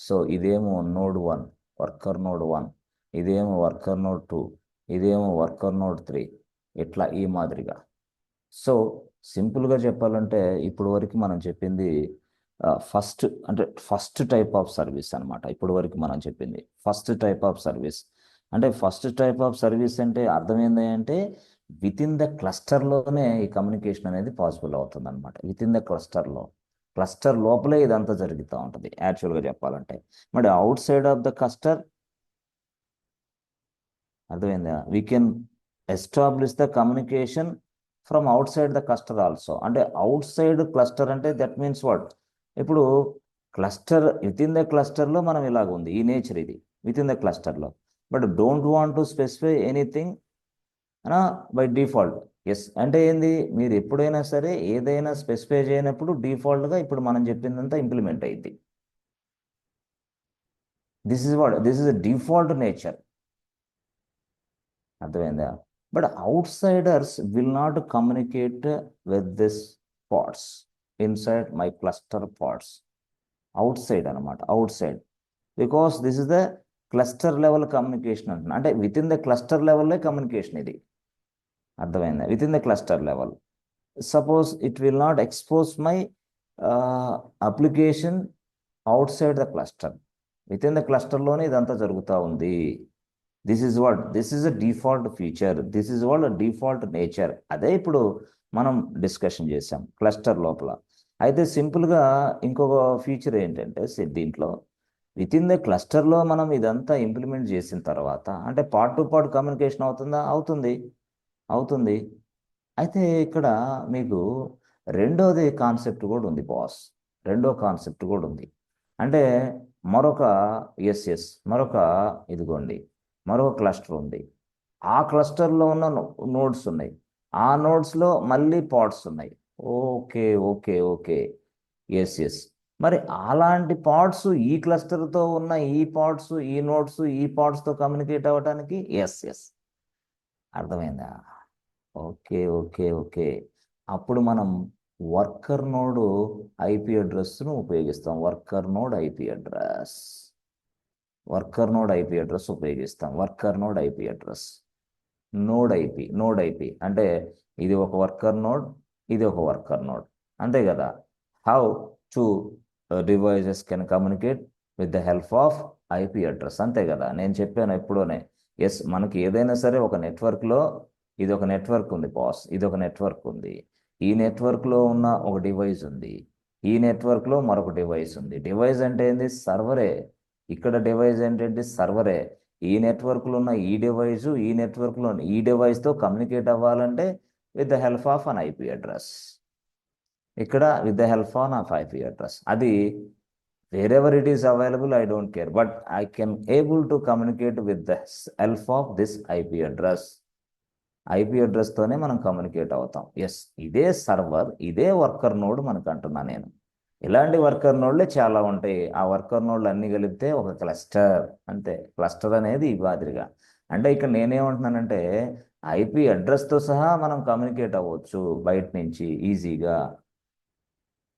సో ఇదేమో నోడ్ 1, వర్కర్ నోడ్ 1, ఇదేమో వర్కర్ నోడ్ 2, ఇదేమో వర్కర్ నోడ్ 3, ఇట్లా ఈ మాదిరిగా. సో సింపుల్గా చెప్పాలంటే ఇప్పుడు వరకు మనం చెప్పింది ఫస్ట్ టైప్ ఆఫ్ సర్వీస్ అనమాట. ఇప్పుడు వరకు మనం చెప్పింది ఫస్ట్ టైప్ ఆఫ్ సర్వీస్. అంటే ఫస్ట్ టైప్ ఆఫ్ సర్వీస్ అంటే అర్థం ఏంటి అంటే విత్ ఇన్ ద క్లస్టర్లోనే ఈ కమ్యూనికేషన్ అనేది పాసిబుల్ అవుతుంది అనమాట. విత్ ఇన్ ద క్లస్టర్ లోపలే ఇదంతా జరుగుతూ ఉంటుంది యాక్చువల్గా చెప్పాలంటే. మరి outside of the cluster, అర్థమైందా? We can establish the communication from outside the cluster also. అంటే అవుట్ సైడ్ క్లస్టర్ అంటే దట్ మీన్స్ వాట్? ఇప్పుడు క్లస్టర్ విత్ ఇన్ ద క్లస్టర్లో మనం ఇలాగ ఉంది, ఈ నేచర్ ఇది విత్ ఇన్ ద క్లస్టర్లో. But don't want to specify anything by default. అంటే ఏంది, మీరు ఎప్పుడైనా సరే ఏదైనా స్పెసిఫై చేయనప్పుడు డిఫాల్ట్గా ఇప్పుడు మనం చెప్పిందంతా ఇంప్లిమెంట్ అయింది. This is default nature. అర్థమైందా? But outsiders will not communicate with this pods inside my cluster pods. Outside అనమాట, outside. Because this is the cluster level communication అంటున్నా, అంటే విత్ ఇన్ ద క్లస్టర్ లెవెల్లో కమ్యూనికేషన్ ఇది. అర్థమైందా? Within the cluster level. Suppose it will not expose my application outside the cluster. Within the క్లస్టర్లోనే ఇదంతా జరుగుతూ ఉంది. This is a default feature, this is what default nature. అదే ఇప్పుడు మనం డిస్కషన్ చేసాం క్లస్టర్ లోపల. అయితే సింపుల్గా ఇంకొక ఫీచర్ ఏంటంటే దీంట్లో విత్ ఇన్ ద క్లస్టర్లో మనం ఇదంతా ఇంప్లిమెంట్ చేసిన తర్వాత అంటే పార్ట్ టు పార్ట్ కమ్యూనికేషన్ అవుతుందా? అవుతుంది, అవుతుంది. అయితే ఇక్కడ మీకు రెండోది కాన్సెప్ట్ కూడా ఉంది బాస్. రెండో కాన్సెప్ట్ కూడా ఉంది. అంటే మరొక మరొక ఇదిగోండి, మరొక క్లస్టర్ ఉంది. ఆ క్లస్టర్లో ఉన్న నోడ్స్ ఉన్నాయి, ఆ నోడ్స్లో మళ్ళీ పాడ్స్ ఉన్నాయి. Okay, okay, okay. ఎస్. మరి అలాంటి పాడ్స్ ఈ క్లస్టర్తో ఉన్న ఈ పాడ్స్, ఈ నోడ్స్ ఈ పాడ్స్తో కమ్యూనికేట్ అవ్వడానికి ఎస్. అర్థమైందా? Okay, okay, okay. అప్పుడు మనం వర్కర్ నోడ్ ఐపీ అడ్రస్ను ఉపయోగిస్తాం. వర్కర్ నోడ్ ఐపీ అడ్రస్, ఉపయోగిస్తాం. Worker node IP address, node IP అంటే ఇది ఒక వర్కర్ నోడ్, ఇది ఒక వర్కర్ నోడ్, అంతే కదా? How to devices can communicate with the help of IP address, అంతే కదా? నేను చెప్పాను ఎప్పుడోనే. ఎస్, మనకి ఏదైనా సరే ఒక నెట్వర్క్లో ఇది ఒక నెట్వర్క్ ఉంది బాస్, ఇది ఒక నెట్వర్క్ ఉంది. ఈ నెట్వర్క్లో ఉన్న ఒక డివైస్ ఉంది, ఈ నెట్వర్క్లో మరొక డివైస్ ఉంది. డివైస్ అంటే ఏంది? సర్వరే. ఇక్కడ డివైస్ ఏంటంటే సర్వరే. ఈ నెట్వర్క్లో ఉన్న ఈ డివైస్ ఈ నెట్వర్క్లో ఈ డివైస్తో కమ్యూనికేట్ అవ్వాలంటే with the help of an IP address. ఇక్కడ with the help of IP address. అది wherever it is available, I don't care, but I can able to communicate with the help of this IP address. IP అడ్రస్తోనే మనం కమ్యూనికేట్ అవుతాం. ఎస్, ఇదే సర్వర్, ఇదే వర్కర్ నోడ్ మనకు అంటున్నా నేను. ఇలాంటి వర్కర్ నోడ్లే చాలా ఉంటాయి. ఆ వర్కర్ నోడ్లు అన్ని కలిపితే ఒక క్లస్టర్, అంతే. క్లస్టర్ అనేది ఈ మాదిరిగా. అంటే ఇక్కడ నేనేమంటున్నానంటే ఐపీ అడ్రస్తో సహా మనం కమ్యూనికేట్ అవ్వచ్చు బయట నుంచి ఈజీగా.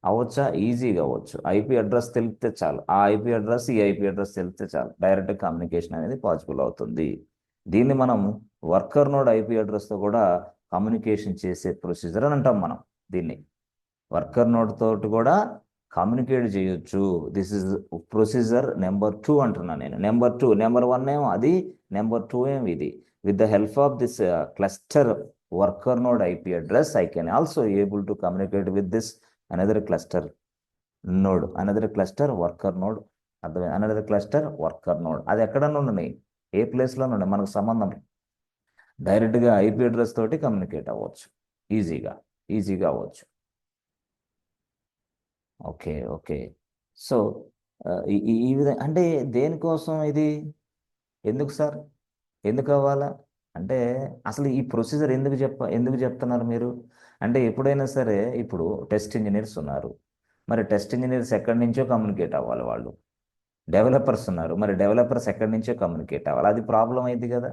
అవ్వచ్చా? ఈజీగా అవ్వచ్చు. ఐపీ అడ్రస్ తెలిపితే చాలు, ఆ ఐపీ అడ్రస్ ఈ ఐపీ అడ్రస్ తెలిపితే చాలు, డైరెక్ట్ కమ్యూనికేషన్ అనేది పాసిబుల్ అవుతుంది. దీన్ని మనం వర్కర్ నోడ్ ఐపీ అడ్రస్తో కూడా కమ్యూనికేషన్ చేసే ప్రొసీజర్ అని అంటాం మనం దీన్ని. వర్కర్ నోడ్ తోటి కూడా కమ్యూనికేట్ చేయొచ్చు. దిస్ ఇస్ ప్రొసీజర్ నెంబర్ 2 అంటున్నా నేను. నెంబర్ 1 ఏమో అది, నెంబర్ 2 ఏమో ఇది. With the help of this cluster worker node IP address I can also able to communicate with this another cluster node, another cluster worker node. అర్థమైంది? Another cluster worker node. అది ఎక్కడన్నా ఉన్నాయి, ఏ ప్లేస్లో ఉన్నాయి, మనకు సంబంధం. డైరెక్ట్గా ఐపీ అడ్రస్ తోటి కమ్యూనికేట్ అవ్వచ్చు ఈజీగా అవ్వచ్చు. Okay, okay. సో ఈ విధంగా అంటే దేనికోసం ఇది? ఎందుకు సార్, ఎందుకు అవ్వాలా అంటే అసలు ఈ ప్రొసీజర్ ఎందుకు చెప్తున్నారు మీరు అంటే ఎప్పుడైనా సరే ఇప్పుడు టెస్ట్ ఇంజనీర్స్ ఉన్నారు, మరి టెస్ట్ ఇంజనీర్స్ ఎక్కడి నుంచో కమ్యూనికేట్ అవ్వాలి వాళ్ళు. డెవలపర్స్ ఉన్నారు, మరి డెవలపర్స్ ఎక్కడి నుంచో కమ్యూనికేట్ అవ్వాలి, అది ప్రాబ్లం అయింది కదా.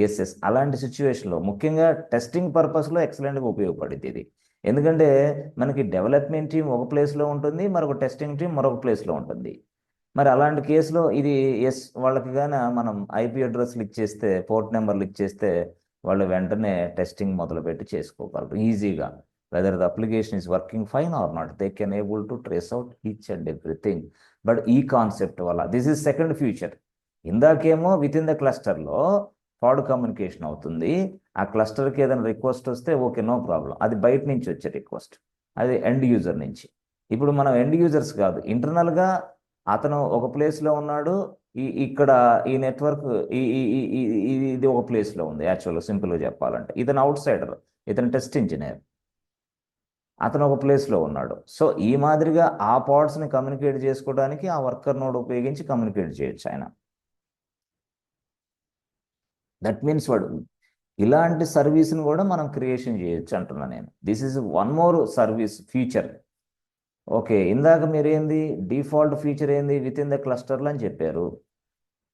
ఎస్. అలాంటి సిచ్యువేషన్లో ముఖ్యంగా టెస్టింగ్ పర్పస్లో ఎక్సలెంట్గా ఉపయోగపడింది ఇది. ఎందుకంటే మనకి డెవలప్మెంట్ టీం ఒక ప్లేస్లో ఉంటుంది, మరొక టెస్టింగ్ టీం మరొక ప్లేస్లో ఉంటుంది. మరి అలాంటి కేసులో ఇది వాళ్ళకి కానీ మనం ఐపీ అడ్రస్ లిక్ చేస్తే, పోర్ట్ నెంబర్ లిక్ చేస్తే వాళ్ళు వెంటనే టెస్టింగ్ మొదలుపెట్టి చేసుకోగలరు ఈజీగా. Whether the application is working fine or not, they can able to trace out each and everything. But ఈ కాన్సెప్ట్ వల్ల దిస్ ఈజ్ సెకండ్ ఫ్యూచర్. ఇందాకేమో విత్ ఇన్ ద క్లస్టర్లో పాడ్ కమ్యూనికేషన్ అవుతుంది. ఆ క్లస్టర్కి ఏదైనా రిక్వెస్ట్ వస్తే ఓకే, నో ప్రాబ్లం, అది బయట నుంచి వచ్చే రిక్వెస్ట్, అది ఎండ్ యూజర్ నుంచి. ఇప్పుడు మనం ఎండ్ యూజర్స్ కాదు, ఇంటర్నల్గా అతను ఒక ప్లేస్లో ఉన్నాడు, ఇక్కడ ఈ నెట్వర్క్ ఇది ఒక ప్లేస్లో ఉంది. యాక్చువల్గా సింపుల్గా చెప్పాలంటే ఇతను అవుట్ సైడర్, ఇతను టెస్ట్ ఇంజనీర్, అతను ఒక ప్లేస్లో ఉన్నాడు. సో ఈ మాదిరిగా ఆ పాడ్స్ని కమ్యూనికేట్ చేసుకోవడానికి ఆ వర్కర్ నోడ్ ఉపయోగించి కమ్యూనికేట్ చేయొచ్చు ఆయన. దట్ మీన్స్ వాడు ఇలాంటి సర్వీస్ని కూడా మనం క్రియేషన్ చేయొచ్చు అంటున్నా నేను. This is one more service feature. Okay, ఇందాక మీరు ఏంది డిఫాల్ట్ ఫీచర్ ఏంది విత్ ఇన్ ద క్లస్టర్లో అని చెప్పారు.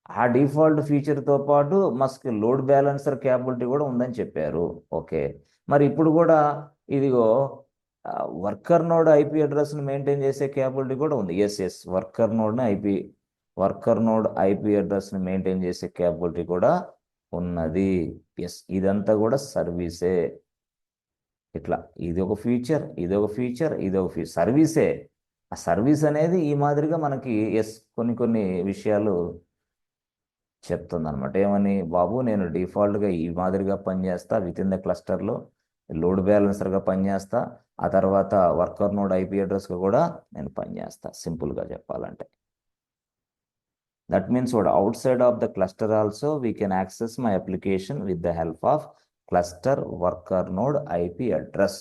ఆ డిఫాల్ట్ ఫీచర్తో పాటు మస్క్ లోడ్ బ్యాలెన్సర్ క్యాపబిలిటీ కూడా ఉందని చెప్పారు. ఓకే, మరి ఇప్పుడు కూడా ఇదిగో వర్కర్ నోడ్ ఐపీ అడ్రస్ని మెయింటైన్ చేసే క్యాపబిలిటీ కూడా ఉంది. Yes yes, worker node IP అడ్రస్ని మెయింటైన్ చేసే క్యాపబిలిటీ కూడా ఉన్నది. ఎస్, ఇదంతా కూడా సర్వీసే. ఇట్లా ఇది ఒక ఫీచర్, ఇది ఒక ఫీచర్, ఇది ఒక ఫీచర్, సర్వీసే. ఆ సర్వీస్ అనేది ఈ మాదిరిగా మనకి ఎస్ కొన్ని కొన్ని విషయాలు చెప్తుంది అనమాట. ఏమని, బాబు నేను డిఫాల్ట్గా ఈ మాదిరిగా పనిచేస్తా, విత్ ఇన్ ద క్లస్టర్లో లోడ్ బ్యాలెన్సర్గా పనిచేస్తా, ఆ తర్వాత వర్కర్ నోడ్ ఐపీ అడ్రస్గా కూడా నేను పనిచేస్తా, సింపుల్గా చెప్పాలంటే. That means what outside of the cluster also we can access my application with the help of cluster worker node IP address.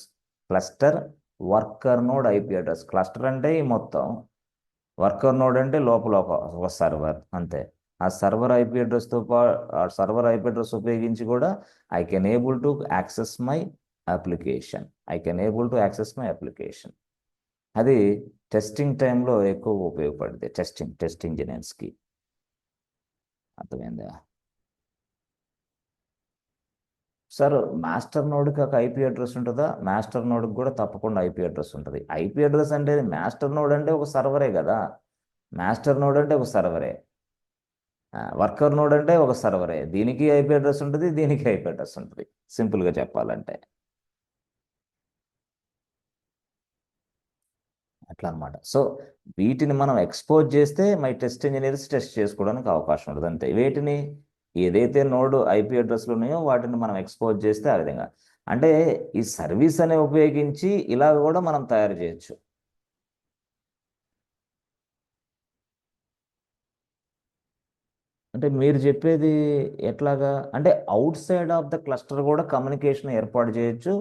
cluster worker node IP address. Cluster అంటే ఈ మొత్తం, వర్కర్ నోడ్ అంటే లోపల ఒక సర్వర్ అంతే. ఆ సర్వర్ ఐపీ అడ్రస్తో సర్వర్ ఐపీ అడ్రస్ ఉపయోగించి కూడా I can able to access my application. అది టెస్టింగ్ టైంలో ఎక్కువ ఉపయోగపడుతుంది, టెస్ట్ ఇంజనీర్స్కి. అర్థమైందా సార్? మాస్టర్ నోడ్కి ఒక ఐపీ అడ్రస్ ఉంటుందా? మాస్టర్ నోడ్కి కూడా తప్పకుండా ఐపీ అడ్రస్ ఉంటుంది. ఐపీ అడ్రస్ అంటే మాస్టర్ నోడ్ అంటే ఒక సర్వరే కదా. మాస్టర్ నోడ్ అంటే ఒక సర్వరే, వర్కర్ నోడ్ అంటే ఒక సర్వరే. దీనికి ఐపీ అడ్రస్ ఉంటుంది, దీనికి ఐపీ అడ్రస్ ఉంటుంది, సింపుల్గా చెప్పాలంటే. అట్లా అనమాట. సో వీటిని మనం ఎక్స్పోజ్ చేస్తే మై టెస్ట్ ఇంజనీర్స్ టెస్ట్ చేసుకోవడానికి అవకాశం ఉంటుంది అంతే. వేటిని, ఏదైతే నోడ్ ఐపీ అడ్రస్లు ఉన్నాయో వాటిని మనం ఎక్స్పోజ్ చేస్తే ఆ విధంగా. అంటే ఈ సర్వీస్ అనే ఉపయోగించి ఇలా కూడా మనం తయారు చేయొచ్చు. అంటే మీరు చెప్పేది ఎట్లాగా అంటే outside of the cluster కూడా కమ్యూనికేషన్ ఏర్పాటు చేయొచ్చు.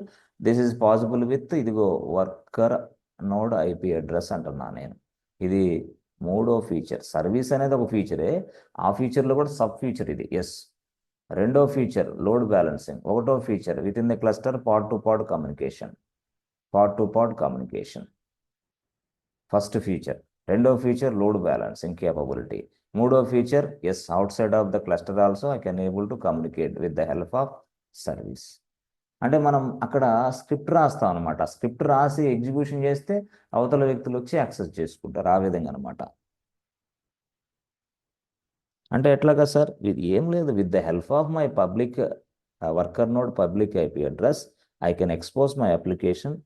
దిస్ ఈజ్ పాసిబుల్ విత్ ఇదిగో వర్కర్ నోడ్ ఐపీ అడ్రస్ అంటున్నా నేను. ఇది మూడో ఫీచర్. సర్వీస్ అనేది ఒక ఫీచరే, ఆ ఫీచర్లో కూడా సబ్ ఫీచర్ ఇది. ఎస్. రెండో ఫీచర్ లోడ్ బ్యాలెన్సింగ్. ఒకటో feature within the cluster part to part communication. First feature. రెండో ఫీచర్ లోడ్ బ్యాలెన్సింగ్ కేపబిలిటీ. మూడో feature yes, outside of the cluster also I can able to communicate with the help of service. అంటే మనం అక్కడ స్క్రిప్ట్ రాస్తాం అనమాట. స్క్రిప్ట్ రాసి ఎగ్జిక్యూషన్ చేస్తే అవతల వ్యక్తులు వచ్చి యాక్సెస్ చేసుకుంటారు, ఆ విధంగా అనమాట. అంటే ఎట్లాగా సార్? ఇది ఏం లేదు, with the help of my public worker node public IP address I can expose my application.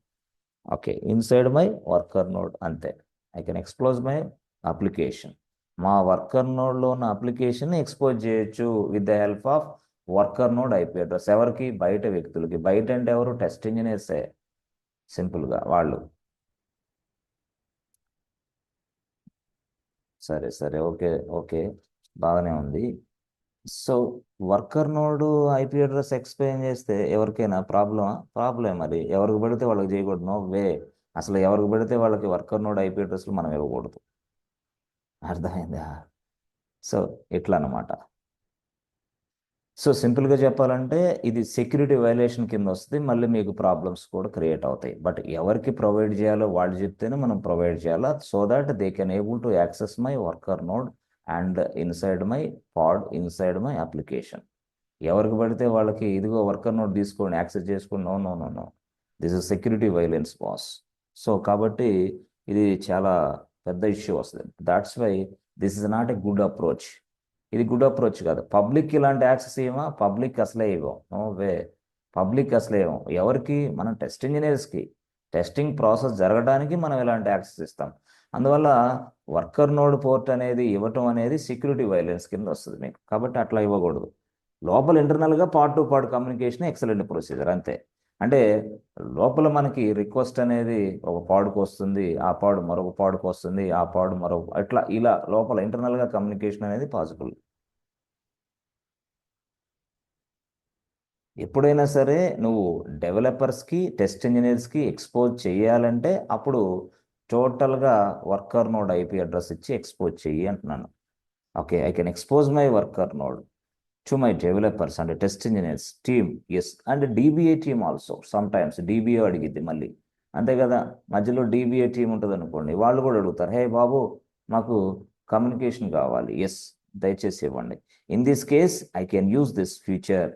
Okay, inside my worker node అంతే. I can expose my application. మా వర్కర్ నోడ్లో ఉన్న అప్లికేషన్ ఎక్స్పోజ్ చేయొచ్చు with the help of worker node IP address. ఎవరికి? బయట వ్యక్తులకి. బయట అంటే ఎవరు? టెస్ట్ ఇంజనీర్సే, సింపుల్గా వాళ్ళు. సరే సరే, ఓకే ఓకే, బాగానే ఉంది. So worker node IP address explain చేస్తే ఎవరికైనా ప్రాబ్లమే. మరి ఎవరికి పడితే వాళ్ళకి చేయకూడదు, నో వే. అసలు ఎవరికి పడితే వాళ్ళకి వర్కర్ నోడ్ ఐపీ అడ్రస్లు మనం ఇవ్వకూడదు. అర్థమైందా? సో ఇట్లా అనమాట. సో సింపుల్గా చెప్పాలంటే ఇది సెక్యూరిటీ వైలేషన్ కింద వస్తుంది, మళ్ళీ మీకు ప్రాబ్లమ్స్ కూడా క్రియేట్ అవుతాయి. బట్ ఎవరికి ప్రొవైడ్ చేయాలో వాళ్ళు చెప్తేనే మనం ప్రొవైడ్ చేయాలా, so that they can able to access my worker node and inside my pod, inside my application. ఎవరికి పడితే వాళ్ళకి ఇదిగో వర్కర్ నోట్ తీసుకోండి, యాక్సెస్ చేసుకోండి, no no no no, this is security violence boss. So కాబట్టి ఇది చాలా పెద్ద ఇష్యూ వస్తుంది. That's why this is not a good approach. ఇది గుడ్ అప్రోచ్ కాదు. పబ్లిక్ ఇలాంటి యాక్సెస్ ఏమో, పబ్లిక్ అసలే ఇవ్వం, నో వే. పబ్లిక్ అసలే ఇవ్వం. ఎవరికి? మనం టెస్ట్ ఇంజనీర్స్కి. టెస్టింగ్ ప్రాసెస్ జరగడానికి మనం ఇలాంటి యాక్సెస్ ఇస్తాం. అందువల్ల వర్కర్ నోడ్ పోర్ట్ అనేది ఇవ్వటం అనేది సెక్యూరిటీ వైలెన్స్ కింద వస్తుంది మీకు. కాబట్టి అట్లా ఇవ్వకూడదు. లోపల ఇంటర్నల్గా part to part communication excellent procedure అంతే. అంటే లోపల మనకి రిక్వెస్ట్ అనేది ఒక పాడుకు వస్తుంది, ఆ పాడు మరొక పాడుకు వస్తుంది, ఆ పాడు మరొక, అట్లా ఇలా లోపల ఇంటర్నల్గా కమ్యూనికేషన్ అనేది పాసిబుల్. ఎప్పుడైనా సరే నువ్వు డెవలపర్స్కి టెస్ట్ ఇంజనీర్స్కి ఎక్స్పోజ్ చేయాలంటే అప్పుడు టోటల్గా వర్కర్ నోడ్ ఐపీ అడ్రస్ ఇచ్చి ఎక్స్పోజ్ చెయ్యి అంటున్నాను. Okay, I can expose my worker node to my developers and test engineers team. Yes, and DBA team also. Sometimes DBA అడిగిద్ది మళ్ళీ, అంతే కదా. మధ్యలో డీబీఏ టీం ఉంటుంది అనుకోండి, వాళ్ళు కూడా అడుగుతారు, హే బాబు మాకు కమ్యూనికేషన్ కావాలి. ఎస్, దయచేసి ఇవ్వండి. In this case I can use this feature.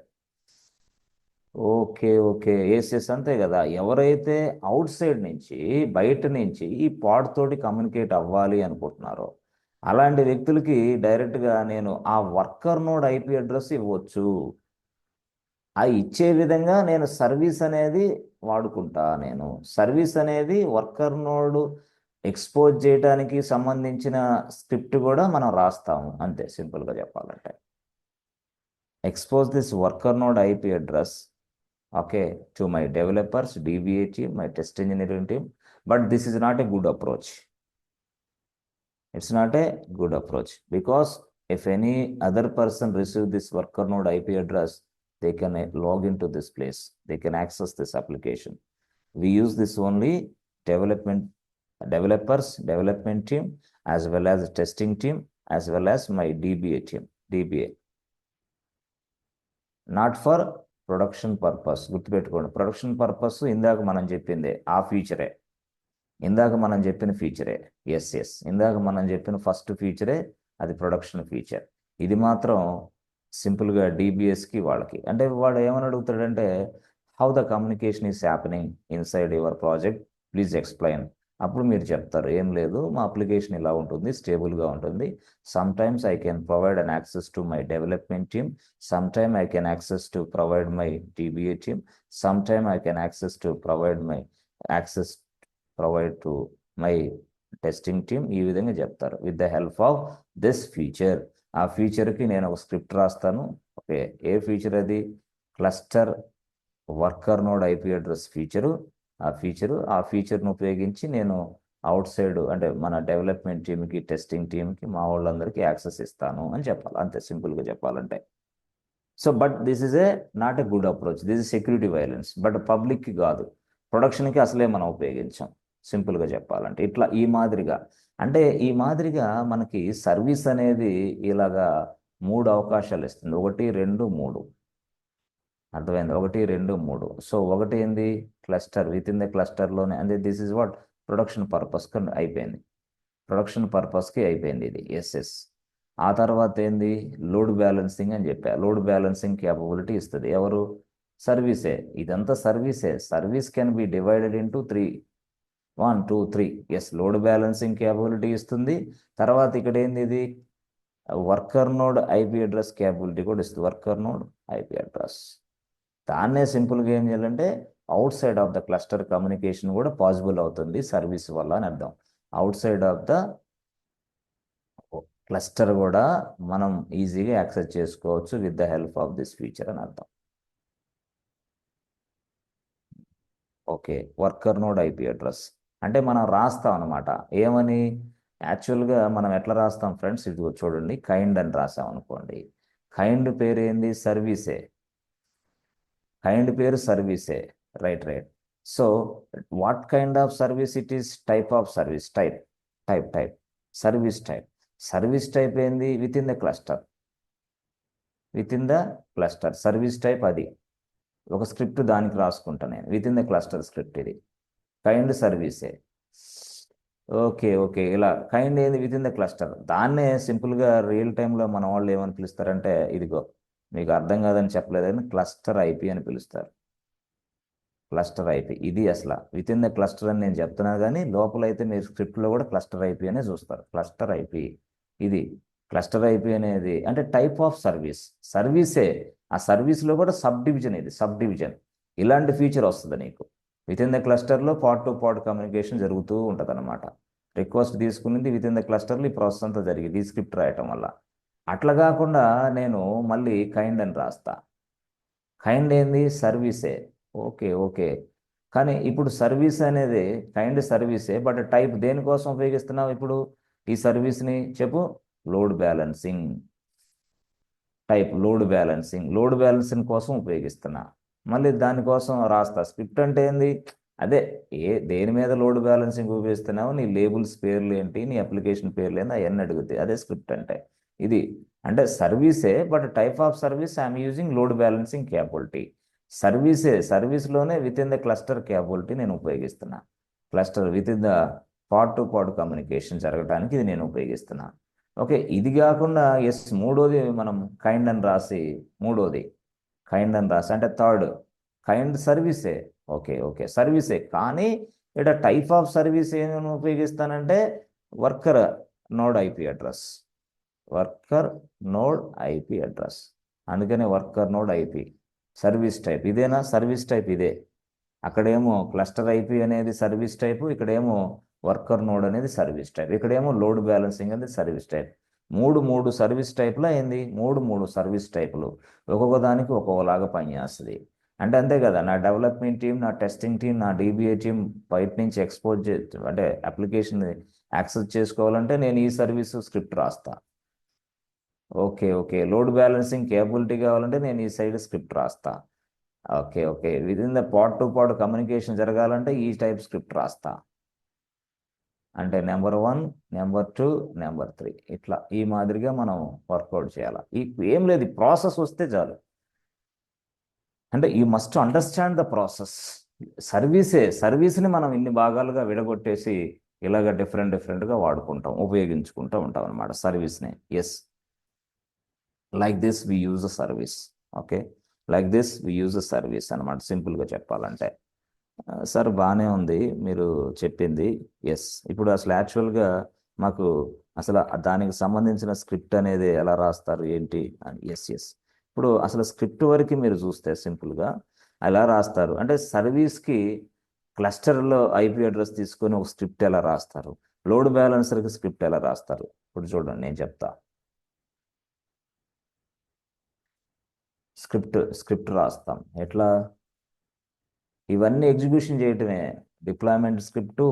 Okay okay, yes అంతే కదా. ఎవరైతే అవుట్ సైడ్ నుంచి, బయట నుంచి ఈ పాడ్ తోటి కమ్యూనికేట్ అవ్వాలి అనుకుంటున్నారో అలాంటి వ్యక్తులకి డైరెక్ట్గా నేను ఆ వర్కర్ నోడ్ ఐపీ అడ్రస్ ఇవ్వచ్చు. ఆ ఇచ్చే విధంగా నేను సర్వీస్ అనేది వాడుకుంటా. నేను సర్వీస్ అనేది వర్కర్ నోడ్ ఎక్స్పోజ్ చేయడానికి సంబంధించిన స్క్రిప్ట్ కూడా మనం రాస్తాము, అంతే సింపుల్గా చెప్పాలంటే. Expose this worker node IP address, okay, to my developers, DBA team, my test engineering team, but this is not a good approach. It's not a good approach because if any other person receive this worker node IP address, they can log into this place, they can access this application. We use this only developers, development team, as well as testing team, as well as my DBA team, DBA. Not for production purpose. గుర్తుపెట్టుకోండి, ప్రొడక్షన్ పర్పస్ ఇందాక మనం చెప్పిందే ఆ ఫీచరే, ఇందాక మనం చెప్పిన ఫీచరే. ఎస్, ఇందాక మనం చెప్పిన ఫస్ట్ ఫీచరే అది ప్రొడక్షన్ ఫీచర్. ఇది మాత్రం సింపుల్గా డీబీఎస్కి వాళ్ళకి, అంటే వాడు ఏమని అడుగుతాడంటే how the communication is happening inside your project, please explain. అప్పుడు మీరు చెప్తారు, ఏం లేదు మా అప్లికేషన్ ఇలా ఉంటుంది, స్టేబుల్గా ఉంటుంది. Some times I can provide an access to my development team, some time I can access to provide my DBA team, some time I can access to provide to my testing team. ఈ విధంగా చెప్తారు with the help of this feature. ఆ ఫీచర్కి నేను ఒక స్క్రిప్ట్ రాస్తాను. ఓకే, ఏ ఫీచర్ అది? Cluster worker node IP address feature. ఆ ఫీచర్ను ఉపయోగించి నేను అవుట్ సైడ్, అంటే మన డెవలప్మెంట్ టీమ్కి, టెస్టింగ్ టీమ్కి, మా వాళ్ళందరికీ యాక్సెస్ ఇస్తాను అని చెప్పాలి, అంతే సింపుల్గా చెప్పాలంటే. So but this is not a good approach, this is security violence. But పబ్లిక్కి కాదు, ప్రొడక్షన్కి అసలే మనం ఉపయోగించాం, సింపుల్గా చెప్పాలంటే. ఇట్లా ఈ మాదిరిగా, అంటే ఈ మాదిరిగా మనకి సర్వీస్ అనేది ఇలాగా 3 అవకాశాలు ఇస్తుంది. 1, 2, 3. అర్థమైంది? 1, 2, 3. సో ఒకటి ఏంది? క్లస్టర్, విత్ ఇన్ ద క్లస్టర్లోనే, అంటే దిస్ ఇస్ వాట్ ప్రొడక్షన్ పర్పస్కి అయిపోయింది, ప్రొడక్షన్ పర్పస్కి అయిపోయింది ఇది. ఎస్. ఆ తర్వాత ఏంది? లోడ్ బ్యాలెన్సింగ్ అని చెప్పా. లోడ్ బ్యాలెన్సింగ్ క్యాపబిలిటీ ఇస్తుంది ఎవరు? సర్వీసే. ఇదంతా సర్వీసే. Service can be divided into 3, 1, 2, 3. Yes, load balancing capability ఇస్తుంది. తర్వాత ఇక్కడ ఏంది? ఇది worker node IP address capability కూడా ఇస్తుంది. వర్కర్ నోడ్ ఐపీ అడ్రస్, దాన్నే సింపుల్గా ఏం చేయాలంటే out side of the cluster communication కూడా పాసిబుల్ అవుతుంది సర్వీస్ వల్ల అని అర్థం. Out side of the cluster కూడా మనం ఈజీగా యాక్సెస్ చేసుకోవచ్చు with the help of this feature అని అర్థం. Okay, worker node IP address అంటే మనం రాస్తాం అనమాట. ఏమని? యాక్చువల్గా మనం ఎట్లా రాస్తాం ఫ్రెండ్స్, ఇది చూడండి, కైండ్ అని రాసాం అనుకోండి. కైండ్ పేరు ఏంది? సర్వీసే. కైండ్ పేరు సర్వీసే. Right. So what kind of service it is? Type of service, type service type. Service type ఏంది? Within the cluster, service type. అది ఒక స్క్రిప్ట్ దానికి రాసుకుంటా నేను, within the cluster script. ఇది కైండ్ సర్వీసే. ఓకే, ఇలా కైండ్ ఏంది? Within the cluster. దాన్నే సింపుల్గా రియల్ టైంలో మన వాళ్ళు ఏమని పిలుస్తారంటే, ఇదిగో మీకు అర్థం కాదని చెప్పలేదని, క్లస్టర్ ఐపీ అని పిలుస్తారు. క్లస్టర్ ఐపీ ఇది అసలు విత్ ఇన్ ద క్లస్టర్ అని నేను చెప్తున్నా, కానీ లోపలైతే మీరు స్క్రిప్ట్లో కూడా క్లస్టర్ ఐపీ అనే చూస్తారు. క్లస్టర్ ఐపీ ఇది. క్లస్టర్ ఐపీ అనేది అంటే టైప్ ఆఫ్ సర్వీసే. ఆ సర్వీస్లో కూడా సబ్ డివిజన్, ఇది సబ్ డివిజన్. ఇలాంటి ఫీచర్ వస్తుంది నీకు. విత్ ఇన్ ద క్లస్టర్లో పాడ్ టు పాడ్ కమ్యూనికేషన్ జరుగుతూ ఉంటుంది అనమాట. రిక్వెస్ట్ తీసుకునేది విత్ ఇన్ ద క్లస్టర్లో ఈ ప్రాసెస్ అంతా జరిగింది ఈ స్క్రిప్ట్ రాయటం వల్ల. అట్లా కాకుండా నేను మళ్ళీ కైండ్ అని రాస్తా. కైండ్ ఏంది? సర్వీసే. ఓకే, కానీ ఇప్పుడు సర్వీస్ అనేది కైండ్ సర్వీసే, బట్ టైప్ దేనికోసం ఉపయోగిస్తున్నావు ఇప్పుడు ఈ సర్వీస్ని? చెప్పు. Load balancing type. Load balancing కోసం ఉపయోగిస్తున్నా. మళ్ళీ దానికోసం రాస్తా. స్క్రిప్ట్ అంటే ఏంది? అదే దేని మీద లోడ్ బ్యాలెన్సింగ్ ఉపయోగిస్తున్నావు, నీ లేబుల్స్ పేర్లు ఏంటి, నీ అప్లికేషన్ పేర్లు ఏంటి, అవన్నీ అడుగుతాయి. అదే స్క్రిప్ట్ అంటే. ఇది అంటే సర్వీసే, but type of service I'm using load balancing capability. సర్వీస్లోనే within the cluster capability నేను ఉపయోగిస్తున్నా. Cluster within the pod to pod communication జరగడానికి ఇది నేను ఉపయోగిస్తున్నా. ఓకే, ఇది కాకుండా ఎస్ మూడోది మనం కైండ్ అని రాసి, మూడోది కైండ్ అని రాసి అంటే థర్డ్ కైండ్ సర్వీసే. ఓకే ఓకే సర్వీసే, కానీ ఇక్కడ టైప్ ఆఫ్ సర్వీస్ ఏమైనా ఉపయోగిస్తానంటే worker node IP address, worker node IP address. అందుకనే worker node IP service type ఇదేనా, సర్వీస్ టైప్ ఇదే. అక్కడేమో క్లస్టర్ ఐపీ అనేది సర్వీస్ టైపు, ఇక్కడేమో వర్కర్ నోడ్ అనేది సర్వీస్ టైప్, ఇక్కడేమో లోడ్ బ్యాలెన్సింగ్ అనేది సర్వీస్ టైప్. మూడు మూడు సర్వీస్ టైప్లో అయింది, మూడు మూడు సర్వీస్ టైపులు, ఒక్కొక్క దానికి ఒక్కొక్కలాగా పనిచేస్తుంది. అంటే అంతే కదా, నా డెవలప్మెంట్ టీం, నా టెస్టింగ్ టీం, నా డీబీఏ టీం బయట నుంచి ఎక్స్పోజ్ అంటే అప్లికేషన్ యాక్సెస్ చేసుకోవాలంటే నేను ఈ సర్వీస్ స్క్రిప్ట్ రాస్తా. Okay okay load balancing capability కావాలంటే నేను ఈ సైడ్ స్క్రిప్ట్ రాస్తా. Okay okay within the part to part communication జరగాలంటే ఈ టైప్ స్క్రిప్ట్ రాస్తా. అంటే నెంబర్ 1, నెంబర్ 2, నెంబర్ 3 ఇట్లా ఈ మాదిరిగా మనం వర్కౌట్ చేయాలి. ఏం లేదు, ప్రాసెస్ వస్తే చాలు. అంటే you must understand the process. సర్వీస్ని మనం ఇన్ని భాగాలుగా విడగొట్టేసి ఇలాగ డిఫరెంట్గా వాడుకుంటాం, ఉపయోగించుకుంటూ ఉంటాం అనమాట సర్వీస్ని. Yes, like this we use a service. Okay, like this we use a service అనమాట సింపుల్గా చెప్పాలంటే. సార్ బాగానే ఉంది మీరు చెప్పింది. ఎస్, ఇప్పుడు అసలు యాక్చువల్గా మాకు అసలు దానికి సంబంధించిన స్క్రిప్ట్ అనేది ఎలా రాస్తారు ఏంటి అని. ఎస్ ఎస్, ఇప్పుడు అసలు స్క్రిప్ట్ వరకు మీరు చూస్తే సింపుల్గా ఎలా రాస్తారు అంటే సర్వీస్కి క్లస్టర్లో ఐపీ అడ్రస్ తీసుకొని ఒక స్క్రిప్ట్ ఎలా రాస్తారు, లోడ్ బ్యాలెన్సర్కి స్క్రిప్ట్ ఎలా రాస్తారు. ఇప్పుడు చూడండి నేను చెప్తా. స్క్రిప్ట్ రాస్తాం ఎట్లా, ఇవన్నీ ఎగ్జిక్యూషన్ చేయటమే. Deployment script,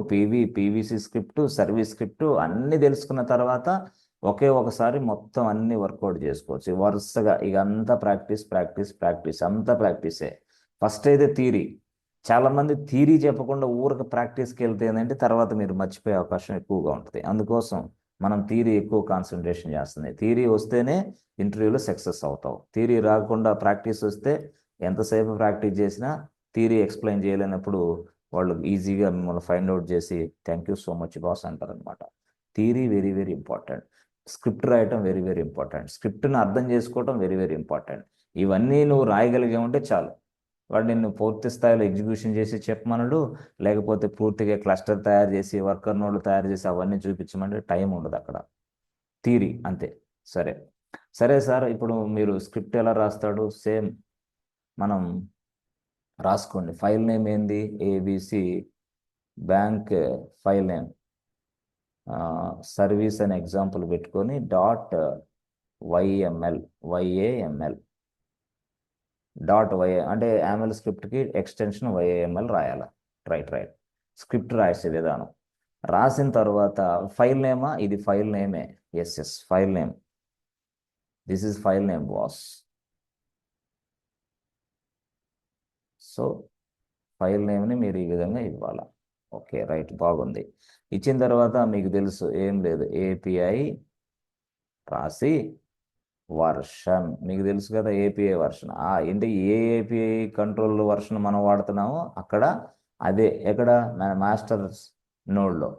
PVC script, service script అన్నీ తెలుసుకున్న తర్వాత ఒకే ఒకసారి మొత్తం అన్ని వర్కౌట్ చేసుకోవచ్చు వరుసగా. ఇక అంతా ప్రాక్టీస్ అంతా ప్రాక్టీసే. ఫస్ట్ అయితే థీరీ, చాలామంది థీరీ చెప్పకుండా ఊరికి ప్రాక్టీస్కి వెళ్తే ఏంటంటే తర్వాత మీరు మర్చిపోయే అవకాశం ఎక్కువగా ఉంటుంది. అందుకోసం మనం థీరీ ఎక్కువ కాన్సన్ట్రేషన్ చేస్తుంది. థీరీ వస్తేనే ఇంటర్వ్యూలో సక్సెస్ అవుతావు. థీరీ రాకుండా ప్రాక్టీస్ వస్తే ఎంతసేపు ప్రాక్టీస్ చేసినా థియరీ ఎక్స్ప్లెయిన్ చేయలేనప్పుడు వాళ్ళు ఈజీగా మిమ్మల్ని ఫైండ్ అవుట్ చేసి thank you so much boss అంటారనమాట. Theory very very important, script రాయటం వెరీ వెరీ ఇంపార్టెంట్, స్క్రిప్ట్ని అర్థం చేసుకోవటం వెరీ వెరీ ఇంపార్టెంట్. ఇవన్నీ నువ్వు రాయగలిగే ఉంటే చాలు, వాడు నిన్ను పూర్తి స్థాయిలో ఎగ్జిక్యూషన్ చేసి చెప్పమనడు, లేకపోతే పూర్తిగా క్లస్టర్ తయారు చేసి వర్కర్ నోడ్లు తయారు చేసి అవన్నీ చూపించమంటే టైం ఉండదు అక్కడ. థియరీ అంతే. సరే సరే సార్, ఇప్పుడు మీరు స్క్రిప్ట్ ఎలా రాస్తాడు సేమ్ మనం రాసుకోండి. ఫైల్ నేమ్ ఏంది, ABC bank file name service అని ఎగ్జాంపుల్ పెట్టుకొని .yml YAML .y అంటే యామల్ స్క్రిప్ట్కి ఎక్స్టెన్షన్ YAML రాయాలి. రైట్ స్క్రిప్ట్ రాసే విధానం రాసిన తర్వాత ఫైల్ నేమా, ఇది ఫైల్ నేమే. Yes file name, this is file name boss. So file నేమ్ని మీరు ఈ విధంగా ఇవ్వాలి. ఓకే రైట్ బాగుంది. ఇచ్చిన తర్వాత మీకు తెలుసు ఏం లేదు, ఏపీఐ రాసి వర్షన్ మీకు తెలుసు కదా, ఏపీఐ వర్షన్. ఏంటి ఏ ఏపీఐ కంట్రోల్ వర్షన్ మనం వాడుతున్నామో అక్కడ అదే, ఎక్కడ మన మాస్టర్స్ నోడ్లో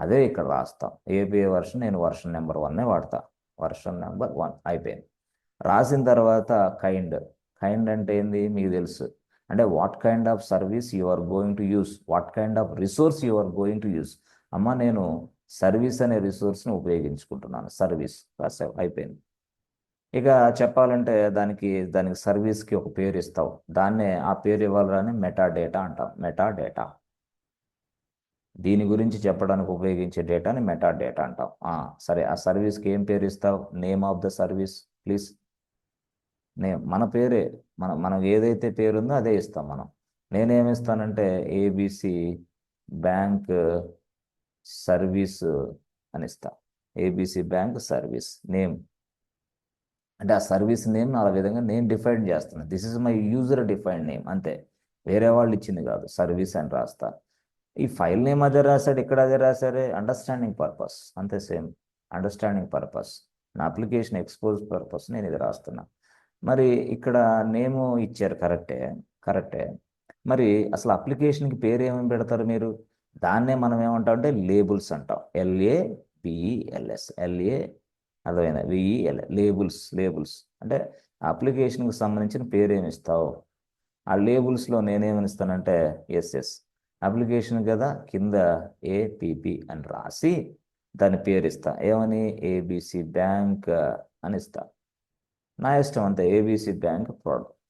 అదే ఇక్కడ రాస్తాం. ఏపీఐ వర్షన్ నేను వర్షన్ నెంబర్ 1 వాడతా, వర్షన్ నెంబర్ 1 అయిపోయింది. రాసిన తర్వాత కైండ్ అంటే ఏంది మీకు తెలుసు, అంటే what kind of service you are going to use, what kind of resource you are going to use. అమ్మ నేను సర్వీస్ అనే రిసోర్స్ని ఉపయోగించుకుంటున్నాను, సర్వీస్ రాసావు అయిపోయింది. ఇక చెప్పాలంటే దానికి సర్వీస్కి ఒక పేరు ఇస్తావు, దాన్నే ఆ పేరు ఇవ్వాలని మెటాడేటా అంటాం. మెటాడేటా దీని గురించి చెప్పడానికి ఉపయోగించే డేటాని మెటాడేటా అంటాం. సరే, ఆ సర్వీస్కి ఏం పేరు ఇస్తావు, name of the service please. Name మన పేరే, మనకు ఏదైతే పేరు ఉందో అదే ఇస్తాం మనం. నేనేమిస్తానంటే ఏబిసి బ్యాంక్ సర్వీస్ అని ఇస్తా. ఏబిసి బ్యాంక్ సర్వీస్ నేమ్ అంటే ఆ సర్వీస్ నేమ్ ఆ విధంగా నేను డిఫైన్ చేస్తున్నాను. This is my user defined name అంతే, వేరే వాళ్ళు ఇచ్చింది కాదు. సర్వీస్ అని రాస్తా. ఈ ఫైల్ నేమ్ అదే రాశాడు, ఇక్కడ అదే రాశారే, అండర్స్టాండింగ్ పర్పస్ అంతే, సేమ్ అండర్స్టాండింగ్ పర్పస్, నా అప్లికేషన్ ఎక్స్పోజ్ పర్పస్ నేను ఇది రాస్తున్నా. మరి ఇక్కడ నేము ఇచ్చారు, కరెక్టే. మరి అసలు అప్లికేషన్కి పేరు ఏమేమి పెడతారు మీరు, దాన్నే మనం ఏమంటాం అంటే లేబుల్స్ అంటాం. LABELS అర్థమైందా? విఈఎల్ లేబుల్స్ అంటే అప్లికేషన్కి సంబంధించిన పేరు ఏమి ఇస్తావు. ఆ లేబుల్స్లో నేనేమని ఇస్తానంటే ఎస్ఎస్ అప్లికేషన్ కదా, కింద ఏపీపీ అని రాసి దాని పేరు ఇస్తా. ఏమని? ఏబిసి బ్యాంక్ అని ఇస్తా. నా ఇష్టం అంతే. ఏబిసి బ్యాంక్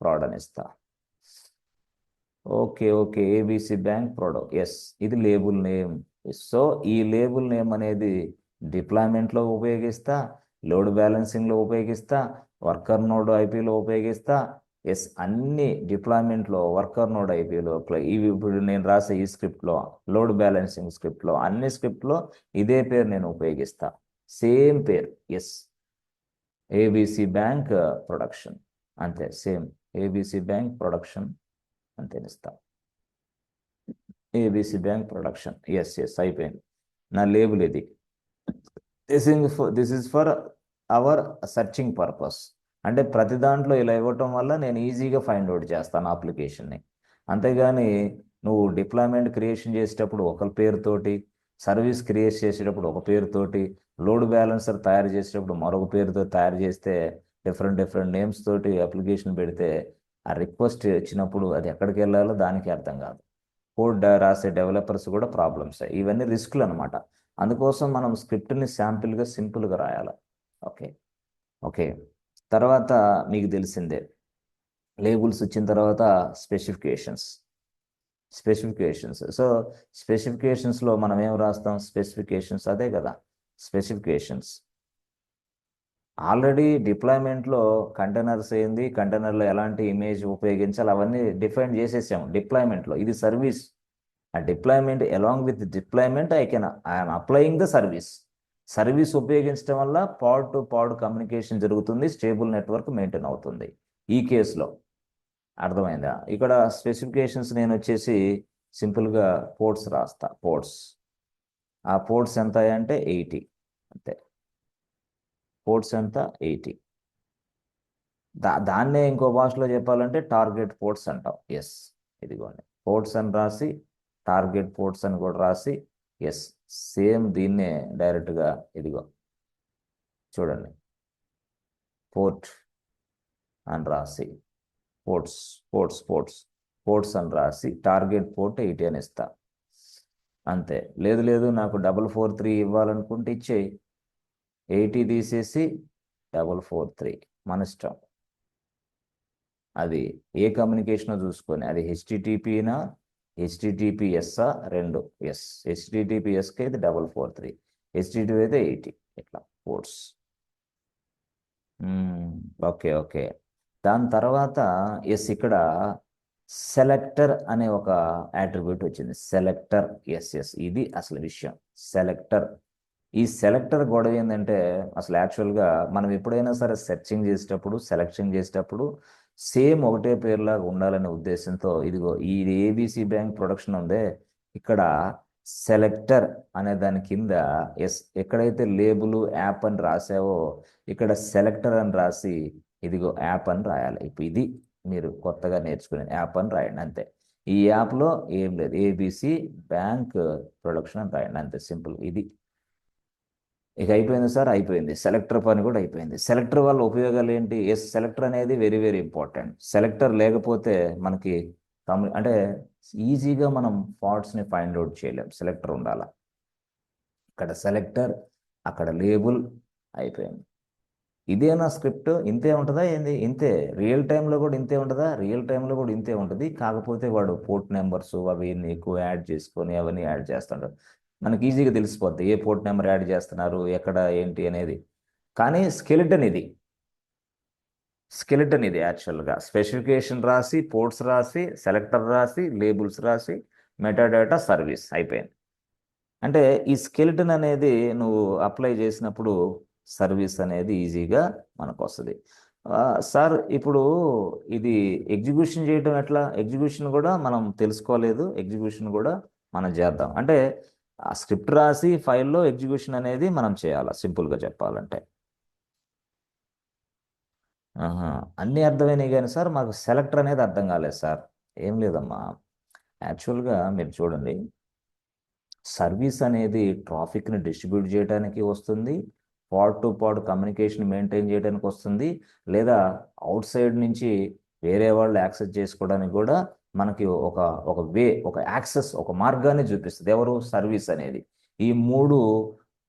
ప్రాడ్ అని ఇస్తా. Okay okay, ABC bank product, yes, ఇది లేబుల్ నేమ్. సో ఈ లేబుల్ నేమ్ అనేది డిప్లాయ్మెంట్లో ఉపయోగిస్తా, లోడ్ బ్యాలెన్సింగ్లో ఉపయోగిస్తా, వర్కర్ నోడ్ ఐపీలో ఉపయోగిస్తా. ఎస్, అన్ని డిప్లాయ్మెంట్లో వర్కర్ నోడ్ ఐపీలో ఇవి ఇప్పుడు నేను రాసే ఈ స్క్రిప్ట్లో, లోడ్ బ్యాలెన్సింగ్ స్క్రిప్ట్లో, అన్ని స్క్రిప్ట్లో ఇదే పేరు నేను ఉపయోగిస్తా. సేమ్ పేరు. ఎస్, ఏబిసి బ్యాంక్ ప్రొడక్షన్, అంతే, సేమ్ ఏబిసి బ్యాంక్ ప్రొడక్షన్ అంతే ఇస్తా. ఏబిసి బ్యాంక్ ప్రొడక్షన్, ఎస్ అయిపోయింది. నా లేబుల్ ఇది. This is for hour searching purpose. అంటే ప్రతి దాంట్లో ఇలా ఇవ్వటం వల్ల నేను ఈజీగా ఫైండ్ అవుట్ చేస్తాను అప్లికేషన్ని. అంతేగాని నువ్వు డిప్లాయ్మెంట్ క్రియేషన్ చేసేటప్పుడు ఒక పేరుతోటి, సర్వీస్ క్రియేట్ చేసేటప్పుడు ఒక పేరుతోటి, లోడ్ బ్యాలెన్సర్ తయారు చేసేటప్పుడు మరొక పేరుతో తయారు చేస్తే, డిఫరెంట్ డిఫరెంట్ నేమ్స్ తోటి అప్లికేషన్ పెడితే ఆ రిక్వెస్ట్ వచ్చినప్పుడు అది ఎక్కడికి వెళ్ళాలో దానికి అర్థం కాదు. కోడ్ రాసే డెవలపర్స్ కూడా ప్రాబ్లమ్స్. ఇవన్నీ రిస్కులు అనమాట. అందుకోసం మనం స్క్రిప్ట్ని శాంపిల్గా సింపుల్గా రాయాలి. Okay okay. తర్వాత మీకు తెలిసిందే, లేబుల్స్ వచ్చిన తర్వాత స్పెసిఫికేషన్స్. సో స్పెసిఫికేషన్స్లో మనం ఏం రాస్తాం? స్పెసిఫికేషన్స్, అదే కదా స్పెసిఫికేషన్స్. ఆల్రెడీ డిప్లాయ్మెంట్లో కంటైనర్స్ ఏంది, కంటైనర్లో ఎలాంటి ఇమేజ్ ఉపయోగించాలి అవన్నీ డిఫైన్ చేసేసాము డిప్లాయ్మెంట్లో. ఇది సర్వీస్. ఆ deployment, along with deployment I'm applying the service ఉపయోగించడం వల్ల పాడ్ టు పాడ్ కమ్యూనికేషన్ జరుగుతుంది, స్టేబుల్ నెట్వర్క్ మెయింటైన్ అవుతుంది ఈ కేసులో. అర్థమైందా? ఇక్కడ స్పెసిఫికేషన్స్ నేను వచ్చేసి సింపుల్గా పోర్ట్స్ రాస్తా. ఆ పోర్ట్స్ ఎంత అంటే 80, అంతే. పోర్ట్స్ ఎంత? 80. దాన్నే ఇంకో భాషలో చెప్పాలంటే టార్గెట్ పోర్ట్స్ అంటాం. ఎస్, ఇదిగోండి పోర్ట్స్ అని రాసి, టార్గెట్ పోర్ట్స్ అని కూడా రాసి, ఎస్, సేమ్ దీన్నే డైరెక్ట్గా ఇదిగో చూడండి, పోర్ట్ అని రాసి, పోర్ట్స్ పోర్ట్స్ పోర్ట్స్ పోర్ట్స్ అని రాసి టార్గెట్ పోర్ట్ 80 అని ఇస్తా. అంతే. లేదు నాకు 443 ఇవ్వాలనుకుంటే ఇచ్చేయి. 80 తీసేసి 443, మన ఇష్టం. అది ఏ కమ్యూనికేషనో చూసుకొని, అది హెచ్టిటిపినా హెచ్టిటిపిఎస్ఆ, రెండు. ఎస్, హెచ్టిటిపిఎస్కి అయితే 443, హెచ్టిటిపి అయితే 80. ఇట్లా పోర్ట్స్. Okay okay. దాని తర్వాత ఎస్, ఇక్కడ సెలెక్టర్ అనే ఒక యాట్రిబ్యూట్ వచ్చింది. సెలెక్టర్, ఎస్, ఇది అసలు విషయం. సెలెక్టర్. ఈ సెలెక్టర్ గొడవ ఏంటంటే, అసలు యాక్చువల్గా మనం ఎప్పుడైనా సరే సెర్చింగ్ చేసేటప్పుడు, సెలెక్షన్ చేసేటప్పుడు సేమ్ ఒకటే పేరులాగా ఉండాలనే ఉద్దేశంతో ఇదిగో ఈ ఏబిసి బ్యాంక్ ప్రొడక్షన్ ఉందే, ఇక్కడ సెలెక్టర్ అనే దాని కింద ఎస్, ఎక్కడైతే లేబుల్ యాప్ అని రాసావో ఇక్కడ సెలెక్టర్ అని రాసి ఇదిగో యాప్ అని రాయాలి. ఇప్పుడు ఇది మీరు కొత్తగా నేర్చుకునే యాప్ అని రాయండి, అంతే. ఈ యాప్లో ఏం లేదు, ఏబిసి బ్యాంక్ ప్రొడక్షన్ అని రాయండి, అంతే, సింపుల్. ఇది ఇక అయిపోయింది సార్, అయిపోయింది. సెలెక్టర్ పని కూడా అయిపోయింది. సెలెక్టర్ వల్ల ఉపయోగాలు ఏంటి? ఎస్, సెలెక్టర్ అనేది వెరీ వెరీ ఇంపార్టెంట్. సెలెక్టర్ లేకపోతే మనకి అంటే ఈజీగా మనం ఫాల్ట్స్ని ఫైండ్ అవుట్ చేయలేం. సెలెక్టర్ ఉండాలా. ఇక్కడ సెలెక్టర్, అక్కడ లేబుల్, అయిపోయింది. ఇదేనా స్క్రిప్ట్? ఇంతే ఉంటుందా ఏంది? ఇంతే. రియల్ టైంలో కూడా ఇంతే ఉంటుందా? రియల్ టైంలో కూడా ఇంతే ఉంటుంది. కాకపోతే వాడు పోర్ట్ నెంబర్స్ అవి ఎక్కువ యాడ్ చేసుకొని అవన్నీ యాడ్ చేస్తుంటారు. మనకి ఈజీగా తెలిసిపోద్ది ఏ పోర్ట్ నెంబర్ యాడ్ చేస్తున్నారు, ఎక్కడ ఏంటి అనేది. కానీ స్కెలిటన్ ఇది యాక్చువల్గా స్పెసిఫికేషన్ రాసి, పోర్ట్స్ రాసి, సెలెక్టర్ రాసి, లేబుల్స్ రాసి, మెటాడేటా, సర్వీస్, అయిపోయింది. అంటే ఈ స్కెలిటన్ అనేది నువ్వు అప్లై చేసినప్పుడు సర్వీస్ అనేది ఈజీగా మనకు వస్తుంది. సార్ ఇప్పుడు ఇది ఎగ్జిక్యూషన్ చేయడం ఎట్లా? ఎగ్జిక్యూషన్ కూడా మనం తెలుసుకోలేదు, ఎగ్జిక్యూషన్ కూడా మనం చేద్దాం. అంటే ఆ స్క్రిప్ట్ రాసి ఫైల్లో ఎగ్జిక్యూషన్ అనేది మనం చేయాలి, సింపుల్గా చెప్పాలంటే. ఆహా, అన్నీ అర్థమైనాయి కానీ సార్ మాకు సెలెక్టర్ అనేది అర్థం కాలేదు సార్. ఏం లేదమ్మా, యాక్చువల్గా మీరు చూడండి, సర్వీస్ అనేది ట్రాఫిక్ని డిస్ట్రిబ్యూట్ చేయడానికి వస్తుంది, పాడ్ టు పాడ్ కమ్యూనికేషన్ మెయింటైన్ చేయడానికి వస్తుంది, లేదా అవుట్ సైడ్ నుంచి వేరే వాళ్ళు యాక్సెస్ చేసుకోవడానికి కూడా మనకి ఒక ఒక వే, ఒక యాక్సెస్, ఒక మార్గాన్ని చూపిస్తుంది ఎవరు, సర్వీస్ అనేది. ఈ మూడు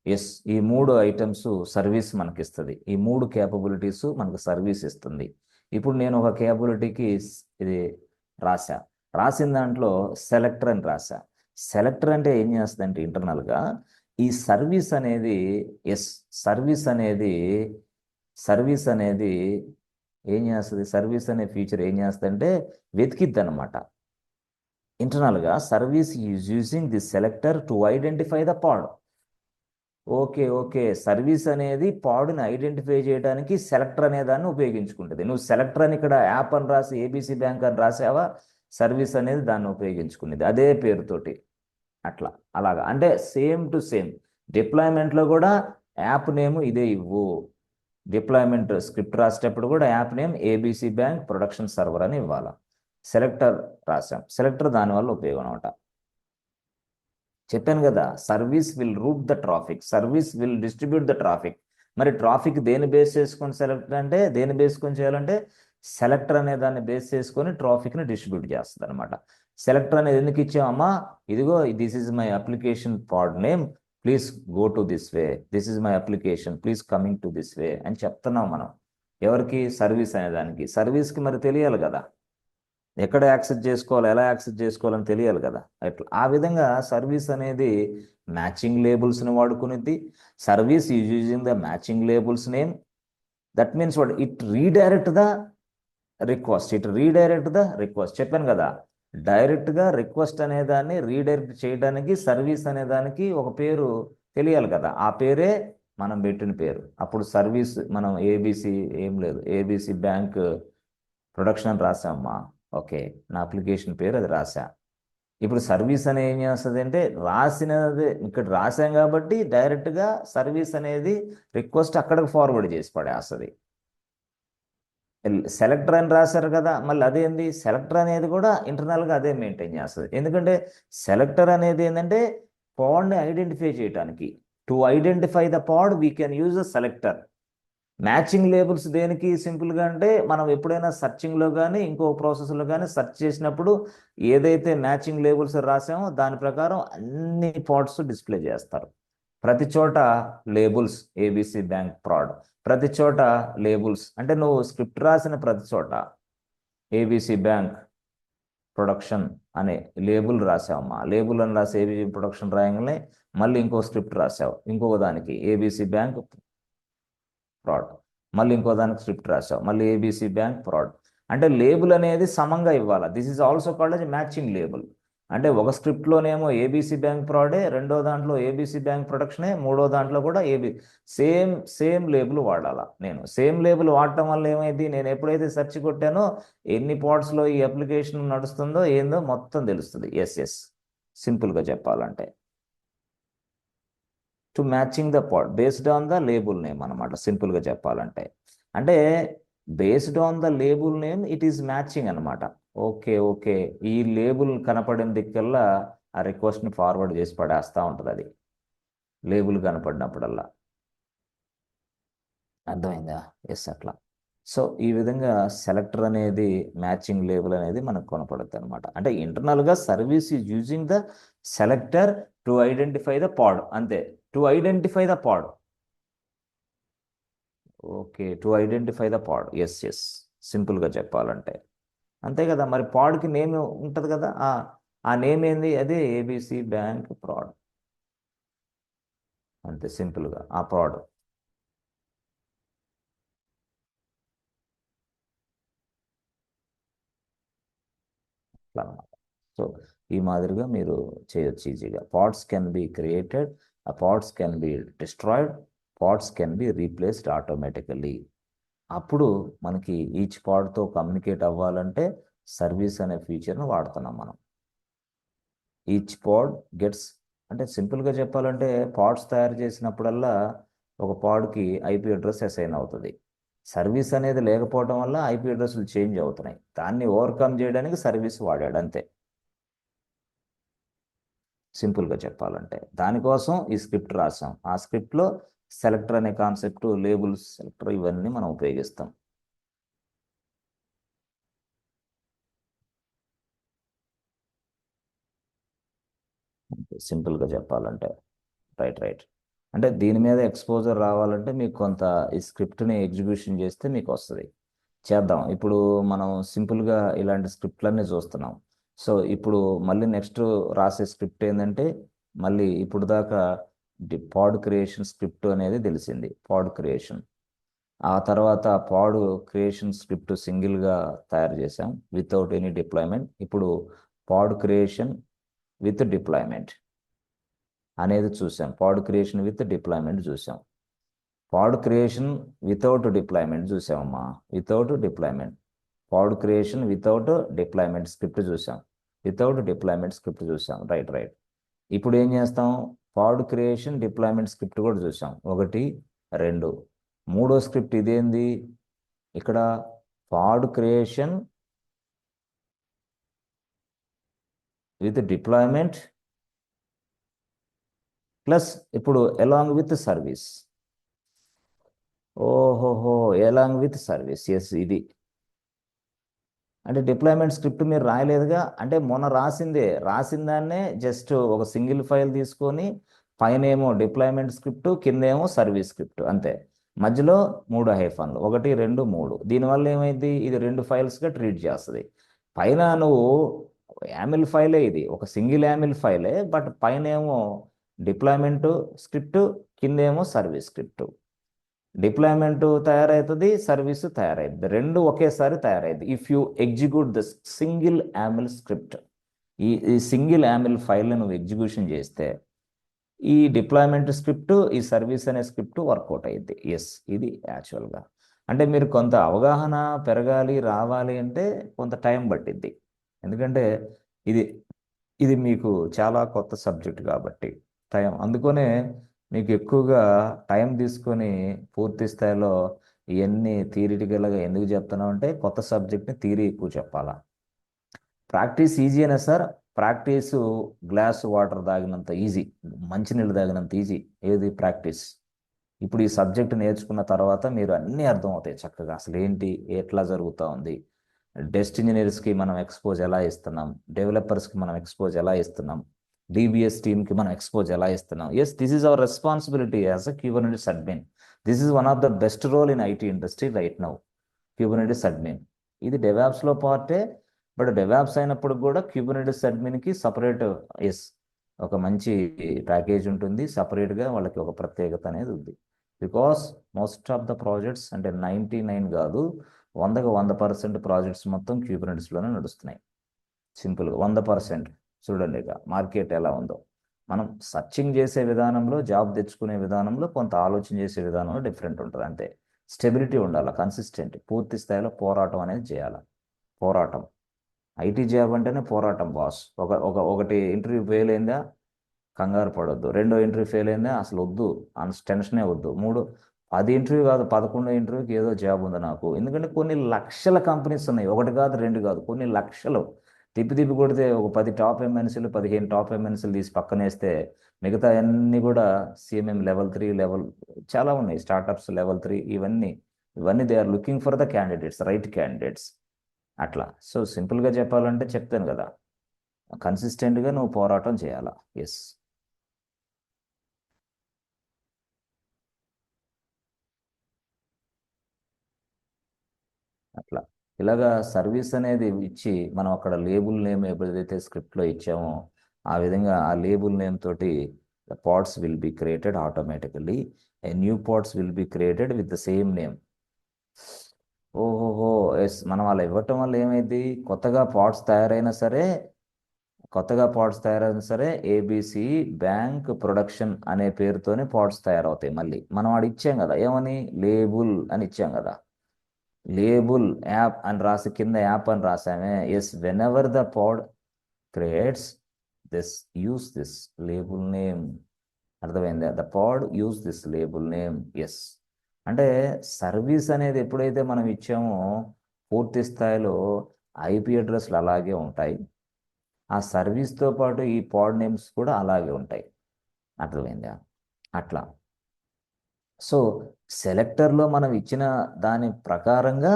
ఎస్, ఈ మూడు ఐటమ్స్ సర్వీస్ మనకి ఇస్తుంది. ఈ మూడు కేపబిలిటీస్ మనకు సర్వీస్ ఇస్తుంది. ఇప్పుడు నేను ఒక కేపబిలిటీకి ఇది రాసా, రాసిన దాంట్లో సెలెక్టర్ అని రాసా. సెలెక్టర్ అంటే ఏం చేస్తుందంటే ఇంటర్నల్గా ఈ సర్వీస్ అనేది, ఎస్, సర్వీస్ అనేది సర్వీస్ అనేది ఏం చేస్తుంది, సర్వీస్ అనే ఫీచర్ ఏం చేస్తుందంటే వెతికిద్ది అనమాట. ఇంటర్నల్గా service is using the selector to identify the pod. Okay okay, service అనేది పాడ్ని ఐడెంటిఫై చేయడానికి సెలెక్టర్ అనే దాన్ని ఉపయోగించుకుంటుంది. నువ్వు సెలెక్టర్ అని ఇక్కడ యాప్ అని రాసి ఏబీసీ బ్యాంక్ అని రాసావా, సర్వీస్ అనేది దాన్ని ఉపయోగించుకునేది అదే పేరుతోటి. అట్లా అలాగా అంటే సేమ్ టు సేమ్. డిప్లాయ్మెంట్లో కూడా యాప్ నేమ్ ఇదే ఇవ్వు. డిప్లాయ్మెంట్ స్క్రిప్ట్ రాసేటప్పుడు కూడా app name ABC bank production server అని ఇవ్వాలి. సెలెక్టర్ రాసాం, సెలెక్టర్ దానివల్ల ఉపయోగం అనమాట. చెప్పాను కదా, service will route the traffic, service will distribute the traffic. మరి ట్రాఫిక్ దేని బేస్ చేసుకొని సెలెక్టర్ అంటే దేని బేసుకొని చేయాలంటే సెలెక్టర్ అనే దాన్ని బేస్ చేసుకొని ట్రాఫిక్ని డిస్ట్రిబ్యూట్ చేస్తుంది అనమాట. సెలెక్టర్ అనేది ఎందుకు ఇచ్చామమ్మా, ఇదిగో this is my application pod name, please go to this way, this is my application please coming to this way అని చెప్తున్నాం మనం. ఎవరికి, సర్వీస్ అనే దానికి. సర్వీస్కి మరి తెలియాలి కదా ఎక్కడ యాక్సెస్ చేసుకోవాలి, ఎలా యాక్సెస్ చేసుకోవాలని తెలియాలి కదా. అట్లా ఆ విధంగా సర్వీస్ అనేది మ్యాచింగ్ లేబుల్స్ని వాడుకునేది. Service is using the matching labels name. That means what, it redirect the request, it redirect the request. చెప్పాను కదా, డైరెక్ట్గా రిక్వెస్ట్ అనేదాన్ని రీడైరెక్ట్ చేయడానికి సర్వీస్ అనేదానికి ఒక పేరు తెలియాలి కదా, ఆ పేరే మనం పెట్టిన పేరు. అప్పుడు సర్వీస్ మనం ఏబీసీ ఏం లేదు, ఏబీసీ బ్యాంక్ ప్రొడక్షన్ అని రాసామమ్మా. ఓకే, నా అప్లికేషన్ పేరు అది రాసా. ఇప్పుడు సర్వీస్ అనేది ఏం చేస్తుంది అంటే రాసినది ఇక్కడ రాసాం కాబట్టి డైరెక్ట్గా సర్వీస్ అనేది రిక్వెస్ట్ అక్కడికి ఫార్వర్డ్ చేసి పడేస్తుంది. సెలెక్టర్ అని రాశారు కదా, మళ్ళీ అదేంది, సెలెక్టర్ అనేది కూడా ఇంటర్నల్గా అదే మెయింటైన్ చేస్తుంది. ఎందుకంటే సెలెక్టర్ అనేది ఏంటంటే పాడ్ని ఐడెంటిఫై చేయడానికి, to identify the pod we can use a selector. Matching labels దేనికి, సింపుల్గా అంటే మనం ఎప్పుడైనా సర్చింగ్లో కానీ ఇంకో ప్రాసెస్లో కానీ సెర్చ్ చేసినప్పుడు ఏదైతే మ్యాచింగ్ లేబుల్స్ రాసామో దాని ప్రకారం అన్ని పాడ్స్ డిస్ప్లే చేస్తారు. ప్రతి చోట లేబుల్స్ ఏబీసీ బ్యాంక్ ప్రాడ్, ప్రతి చోట లేబుల్స్ అంటే నువ్వు స్క్రిప్ట్ రాసిన ప్రతి చోట ఏబీసీ బ్యాంక్ ప్రొడక్షన్ అనే లేబుల్ రాసావమ్మా. లేబుల్ అని రాసి ఏబీసీ ప్రొడక్షన్ రాయగానే మళ్ళీ ఇంకో స్క్రిప్ట్ రాసావు, ఇంకొక దానికి ఏబీసీ బ్యాంక్ ప్రాడ్, మళ్ళీ ఇంకో దానికి స్క్రిప్ట్ రాసావు, మళ్ళీ ఏబీసీ బ్యాంక్ ప్రాడ్. అంటే లేబుల్ అనేది సమంగా ఇవ్వాలి. This is also called as matching label. అంటే ఒక స్క్రిప్ట్లోనేమో ఏబీసీ బ్యాంక్ ప్రాడే, రెండో దాంట్లో ఏబీసీ బ్యాంక్ ప్రొడక్షనే, మూడో దాంట్లో కూడా సేమ్ సేమ్ లేబుల్ వాడాలా. నేను సేమ్ లేబుల్ వాడటం వల్ల ఏమైంది, నేను ఎప్పుడైతే సెర్చ్ కొట్టానో ఎన్ని పాడ్స్లో ఈ అప్లికేషన్ నడుస్తుందో ఏందో మొత్తం తెలుస్తుంది. ఎస్ ఎస్, సింపుల్గా చెప్పాలంటే to matching the pod based on the label name అనమాట. సింపుల్గా చెప్పాలంటే అంటే based on the label name it is matching అనమాట. ఓకే ఓకే, ఈ లేబుల్ కనపడిన దిక్కల్లా ఆ రిక్వెస్ట్ని ఫార్వర్డ్ చేసి పడేస్తూ ఉంటుంది అది, లేబుల్ కనపడినప్పుడల్లా. అర్థమైందా? ఎస్, అట్లా. సో ఈ విధంగా సెలెక్టర్ అనేది మ్యాచింగ్ లేబుల్ అనేది మనకు కనపడుతుంది అనమాట. అంటే ఇంటర్నల్గా service is using the selector to identify the pod, అంతే, to identify the pod. Okay, to identify the pod, yes yes, సింపుల్గా చెప్పాలంటే అంతే కదా. మరి పాడ్కి నేమ్ ఉంటుంది కదా, ఆ నేమ్ ఏంది, అదే ఏబీసీ బ్యాంక్ ప్రాడ్, అంతే సింపుల్గా ఆ ప్రాడ్. అట్లా అన్నమాట. సో ఈ మాదిరిగా మీరు చేయొచ్చు ఈజీగా. పాడ్స్ కెన్ బి క్రియేటెడ్, ఆ pods can be destroyed, pods can be replaced automatically. అప్పుడు మనకి ఈచ్ పాడ్తో కమ్యూనికేట్ అవ్వాలంటే సర్వీస్ అనే ఫీచర్ను వాడుతున్నాం మనం. ఈచ్ పాడ్ గెట్స్, అంటే సింపుల్గా చెప్పాలంటే పాడ్స్ తయారు చేసినప్పుడల్లా ఒక పాడ్కి ఐపీ అడ్రస్ అసైన్ అవుతుంది. సర్వీస్ అనేది లేకపోవడం వల్ల ఐపీ అడ్రస్లు చేంజ్ అవుతున్నాయి. దాన్ని ఓవర్కమ్ చేయడానికి సర్వీస్ వాడాడు అంతే, సింపుల్గా చెప్పాలంటే. దానికోసం ఈ స్క్రిప్ట్ రాసాం. ఆ స్క్రిప్ట్లో సెలెక్టర్ అనే కాన్సెప్ట్, లేబుల్స్ సెలెక్టర్, ఇవన్నీ మనం ఉపయోగిస్తాం. సింపుల్గా చెప్పాలంటే రైట్. అంటే దీని మీద ఎక్స్పోజర్ రావాలంటే మీకు కొంత ఈ స్క్రిప్ట్ని ఎగ్జిక్యూషన్ చేస్తే మీకు వస్తుంది. చేద్దాం. ఇప్పుడు మనం సింపుల్గా ఇలాంటి స్క్రిప్ట్లన్నీ చూస్తున్నాం. సో ఇప్పుడు మళ్ళీ నెక్స్ట్ రాసే స్క్రిప్ట్ ఏంటంటే, మళ్ళీ ఇప్పుడు దాకా పాడ్ క్రియేషన్ స్క్రిప్ట్ అనేది తెలిసింది, పాడ్ క్రియేషన్. ఆ తర్వాత పాడ్ క్రియేషన్ స్క్రిప్ట్ సింగిల్గా తయారు చేసాం వితౌట్ ఎనీ డిప్లాయ్మెంట్. ఇప్పుడు పాడ్ క్రియేషన్ విత్ డిప్లాయ్మెంట్ అనేది చూసాం. పాడ్ క్రియేషన్ విత్ డిప్లాయ్మెంట్ చూసాం. పాడ్ క్రియేషన్ వితౌట్ డిప్లాయ్మెంట్ చూసామమ్మా. Without deployment, pod creation without deployment script చూసాం. వితౌట్ డిప్లాయ్మెంట్ స్క్రిప్ట్ చూసాం. రైట్. ఇప్పుడు ఏం చేస్తాం? పాడ్ క్రియేషన్ డిప్లాయ్మెంట్ స్క్రిప్ట్ కూడా చూసాం. 1 2. మూడో స్క్రిప్ట్ ఇదేంది? ఇక్కడ పాడ్ క్రియేషన్ విత్ డిప్లాయ్మెంట్ ప్లస్ ఇప్పుడు అలాంగ్ విత్ సర్వీస్. ఓహోహో, అలాంగ్ విత్ సర్వీస్. ఎస్, ఇది అంటే డిప్లాయ్మెంట్ స్క్రిప్ట్ మీరు రాయలేదుగా. అంటే మొన్న రాసిన దాన్నే జస్ట్ ఒక సింగిల్ ఫైల్ తీసుకొని పైన ఏమో డిప్లాయ్మెంట్ స్క్రిప్ట్, కింద ఏమో సర్వీస్ స్క్రిప్ట్, అంతే. మధ్యలో 3 హైఫన్లు, 1 2 3. దీనివల్ల ఏమైంది? ఇది 2 ఫైల్స్గా ట్రీట్ చేస్తుంది. పైన నువ్వు యామిల్ ఫైలే, ఇది ఒక సింగిల్ యామిల్ ఫైలే, బట్ పైన ఏమో డిప్లాయ్మెంట్ స్క్రిప్ట్, కింద ఏమో సర్వీస్ స్క్రిప్ట్. డిప్లాయ్మెంట్ తయారవుతుంది, సర్వీస్ తయారైంది, రెండు ఒకేసారి తయారైంది if you execute the single YAML script. ఈ సింగిల్ యామిల్ ఫైల్ని నువ్వు ఎగ్జిక్యూషన్ చేస్తే ఈ డిప్లాయ్మెంట్ స్క్రిప్ట్, ఈ సర్వీస్ అనే స్క్రిప్ట్ వర్కౌట్ అయ్యింది. ఎస్, ఇది యాక్చువల్గా. అంటే మీరు కొంత అవగాహన పెరగాలి, రావాలి అంటే కొంత టైం పట్టిద్ది. ఎందుకంటే ఇది ఇది మీకు చాలా కొత్త సబ్జెక్ట్ కాబట్టి టైం, అందుకనే మీకు ఎక్కువగా టైం తీసుకొని పూర్తి స్థాయిలో ఇవన్నీ థియరిటికల్గా ఎందుకు చెప్తున్నాం అంటే, కొత్త సబ్జెక్ట్ని థియరీ ఎక్కువ చెప్పాలా. ప్రాక్టీస్ ఈజీ అయినా సార్, ప్రాక్టీసు గ్లాస్ వాటర్ తాగినంత ఈజీ, మంచినీళ్ళు తాగినంత ఈజీ. ఏది ప్రాక్టీస్? ఇప్పుడు ఈ సబ్జెక్ట్ నేర్చుకున్న తర్వాత మీరు అన్నీ అర్థమవుతాయి చక్కగా. అసలు ఏంటి, ఎట్లా జరుగుతూ ఉంది, డెస్ట్ ఇంజనీర్స్కి మనం ఎక్స్పోజ్ ఎలా ఇస్తున్నాం, డెవలపర్స్కి మనం ఎక్స్పోజ్ ఎలా ఇస్తున్నాం, డిబిఎస్ టీమ్కి మనం ఎక్స్పోజ్ ఎలా ఇస్తున్నాం. Yes, this is our responsibility as a Kubernetes admin. This is one of the best role in IT industry right now, Kubernetes admin. ఇది డెవాప్స్లో పార్టే, బట్ డెవాప్స్ అయినప్పుడు కూడా క్యూబర్నెటిస్ అడ్మిన్కి సపరేట్, ఎస్, ఒక మంచి ప్యాకేజ్ ఉంటుంది, సపరేట్గా వాళ్ళకి ఒక ప్రత్యేకత అనేది ఉంది. Because most of the projects, అంటే 99 కాదు, 100% ప్రాజెక్ట్స్ మొత్తం క్యూబర్నెటిస్లోనే నడుస్తున్నాయి. సింపుల్గా 100%. చూడండి ఇక మార్కెట్ ఎలా ఉందో. మనం సర్చింగ్ చేసే విధానంలో, జాబ్ తెచ్చుకునే విధానంలో, కొంత ఆలోచన చేసే విధానంలో డిఫరెంట్ ఉంటుంది అంతే. స్టెబిలిటీ ఉండాలి, కన్సిస్టెంట్, పూర్తి స్థాయిలో పోరాటం అనేది చేయాలి. పోరాటం. ఐటీ జాబ్ అంటేనే పోరాటం బాస్. ఒకటి ఇంటర్వ్యూ ఫెయిల్ అయిందా, కంగారు పడొద్దు. రెండో ఇంటర్వ్యూ ఫెయిల్ అయిందా, అసలు వద్దు, టెన్షనే వద్దు. 10 ఇంటర్వ్యూ కాదు, 11వ ఇంటర్వ్యూకి ఏదో జాబ్ ఉంది నాకు. ఎందుకంటే కొన్ని లక్షల కంపెనీస్ ఉన్నాయి, ఒకటి కాదు, రెండు కాదు, కొన్ని లక్షలు. తిప్పి తిప్పి కొడితే ఒక 10 టాప్ ఎంఎన్సీలు, 15 టాప్ ఎంఎన్సీలు తీసి పక్కనేస్తే మిగతా అన్నీ కూడా సిఎంఎం లెవెల్ 3 లెవెల్ చాలా ఉన్నాయి, స్టార్టప్స్ లెవెల్ 3, ఇవన్నీ they are looking for the candidates, right candidates. అట్లా. సో సింపుల్గా చెప్పాలంటే చెప్తాను కదా, కన్సిస్టెంట్గా నువ్వు పోరాటం చేయాలా. ఎస్, అట్లా. ఇలాగా సర్వీస్ అనేది ఇచ్చి మనం అక్కడ లేబుల్ నేమ్ ఏదైతే స్క్రిప్ట్లో ఇచ్చామో, ఆ విధంగా ఆ లేబుల్ నేమ్ తోటి pods will be created automatically. New pods will be created with the same name. ఓహోహో, ఎస్, మనం అలా ఇవ్వటం వల్ల ఏమైంది, కొత్తగా పాడ్స్ తయారైనా సరే ఏబిసి బ్యాంక్ ప్రొడక్షన్ అనే పేరుతోనే పాడ్స్ తయారవుతాయి. మళ్ళీ మనం వాడు ఇచ్చాం కదా, ఏమని, లేబుల్ అని ఇచ్చాం కదా. లేబుల్ యాప్ అని రాసి కింద యాప్ అని రాసామే. Yes, whenever the pod creates this, use this label name. అర్థమైందా? The pod use this label name. Yes, అంటే సర్వీస్ అనేది ఎప్పుడైతే మనం ఇచ్చామో పూర్తి స్థాయిలో ఐపీ అడ్రస్లు అలాగే ఉంటాయి. ఆ సర్వీస్తో పాటు ఈ పాడ్ నేమ్స్ కూడా అలాగే ఉంటాయి. అర్థమైందా? అట్లా. సో సెలెక్టర్లో మనం ఇచ్చిన దాని ప్రకారంగా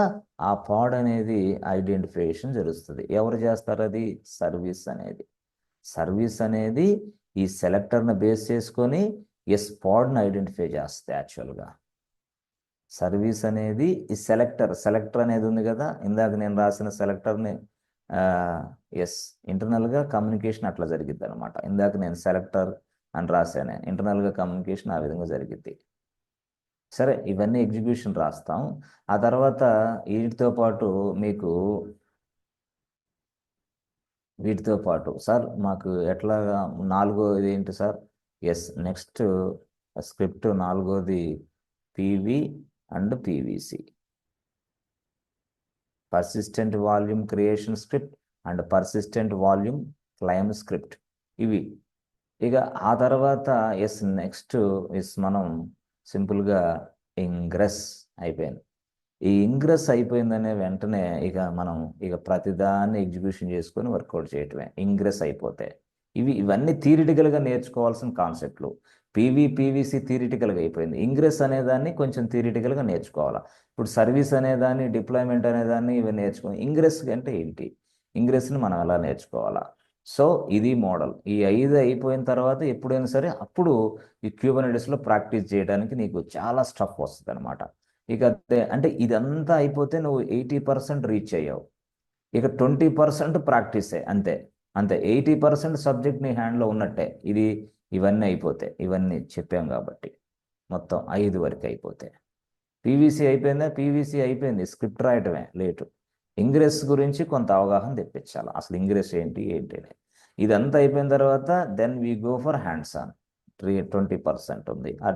ఆ పాడ్ అనేది ఐడెంటిఫికేషన్ జరుగుతుంది. ఎవరు చేస్తారు అది? సర్వీస్ అనేది ఈ సెలెక్టర్ని బేస్ చేసుకొని ఎస్ పాడ్ని ఐడెంటిఫై చేస్తుంది యాక్చువల్గా. సర్వీస్ అనేది ఈ సెలెక్టర్ అనేది ఉంది కదా, ఇందాక నేను రాసిన సెలెక్టర్ని ఎస్ ఇంటర్నల్గా కమ్యూనికేషన్ అట్లా జరిగిద్ది అనమాట. ఇందాక నేను సెలెక్టర్ అని రాశాను, ఇంటర్నల్గా కమ్యూనికేషన్ ఆ విధంగా జరిగిద్ది. సరే, ఇవన్నీ ఎగ్జిక్యూషన్ రాస్తాం. ఆ తర్వాత వీటితో పాటు సార్ మాకు ఎట్లాగా నాలుగోది ఏంటి సార్? ఎస్, నెక్స్ట్ స్క్రిప్ట్ నాలుగోది PV and PVC, persistent volume creation script and persistent volume claim script. ఇవి ఇక ఆ తర్వాత నెక్స్ట్ మనం సింపుల్గా ఇంగ్రెస్ అయిపోయింది. ఈ ఇంగ్రెస్ అయిపోయిందనే వెంటనే మనం ప్రతిదాన్ని ఎగ్జిక్యూషన్ చేసుకొని వర్కౌట్ చేయటమే ఇంగ్రెస్ అయిపోతే. ఇవన్నీ థియరిటికల్గా నేర్చుకోవాల్సిన కాన్సెప్ట్లు. పీవీసీ థియరిటికల్గా అయిపోయింది. ఇంగ్రెస్ అనేదాన్ని కొంచెం థియరిటికల్గా నేర్చుకోవాలా. ఇప్పుడు సర్వీస్ అనేదాన్ని, డిప్లాయ్మెంట్ అనేదాన్ని ఇవి నేర్చుకో. ఇంగ్రెస్ అంటే ఏంటి, ఇంగ్రెస్ని మనం ఎలా నేర్చుకోవాలా? సో ఇది మోడల్. ఈ 5 అయిపోయిన తర్వాత ఎప్పుడైనా సరే అప్పుడు ఈ క్యూబర్నెటిస్లో ప్రాక్టీస్ చేయడానికి నీకు చాలా స్టఫ్ వస్తుంది అనమాట. అంటే ఇదంతా అయిపోతే నువ్వు 80% రీచ్ అయ్యావు. 20% ప్రాక్టీసే, అంతే. 80% సబ్జెక్ట్ నీ హ్యాండ్లో ఉన్నట్టే. ఇవన్నీ అయిపోతే, ఇవన్నీ చెప్పాం కాబట్టి మొత్తం 5 వరకు అయిపోతే. పీవీసీ అయిపోయిందా? పీవీసీ అయిపోయింది, స్క్రిప్ట్ రాయటమే లేటు. ఇంగ్రెస్ గురించి కొంత అవగాహన తెప్పించాలి, అసలు ఇంగ్రెస్ ఏంటి అని. ఇదంతా అయిపోయిన తర్వాత then we go for hands on. 20% ఉంది.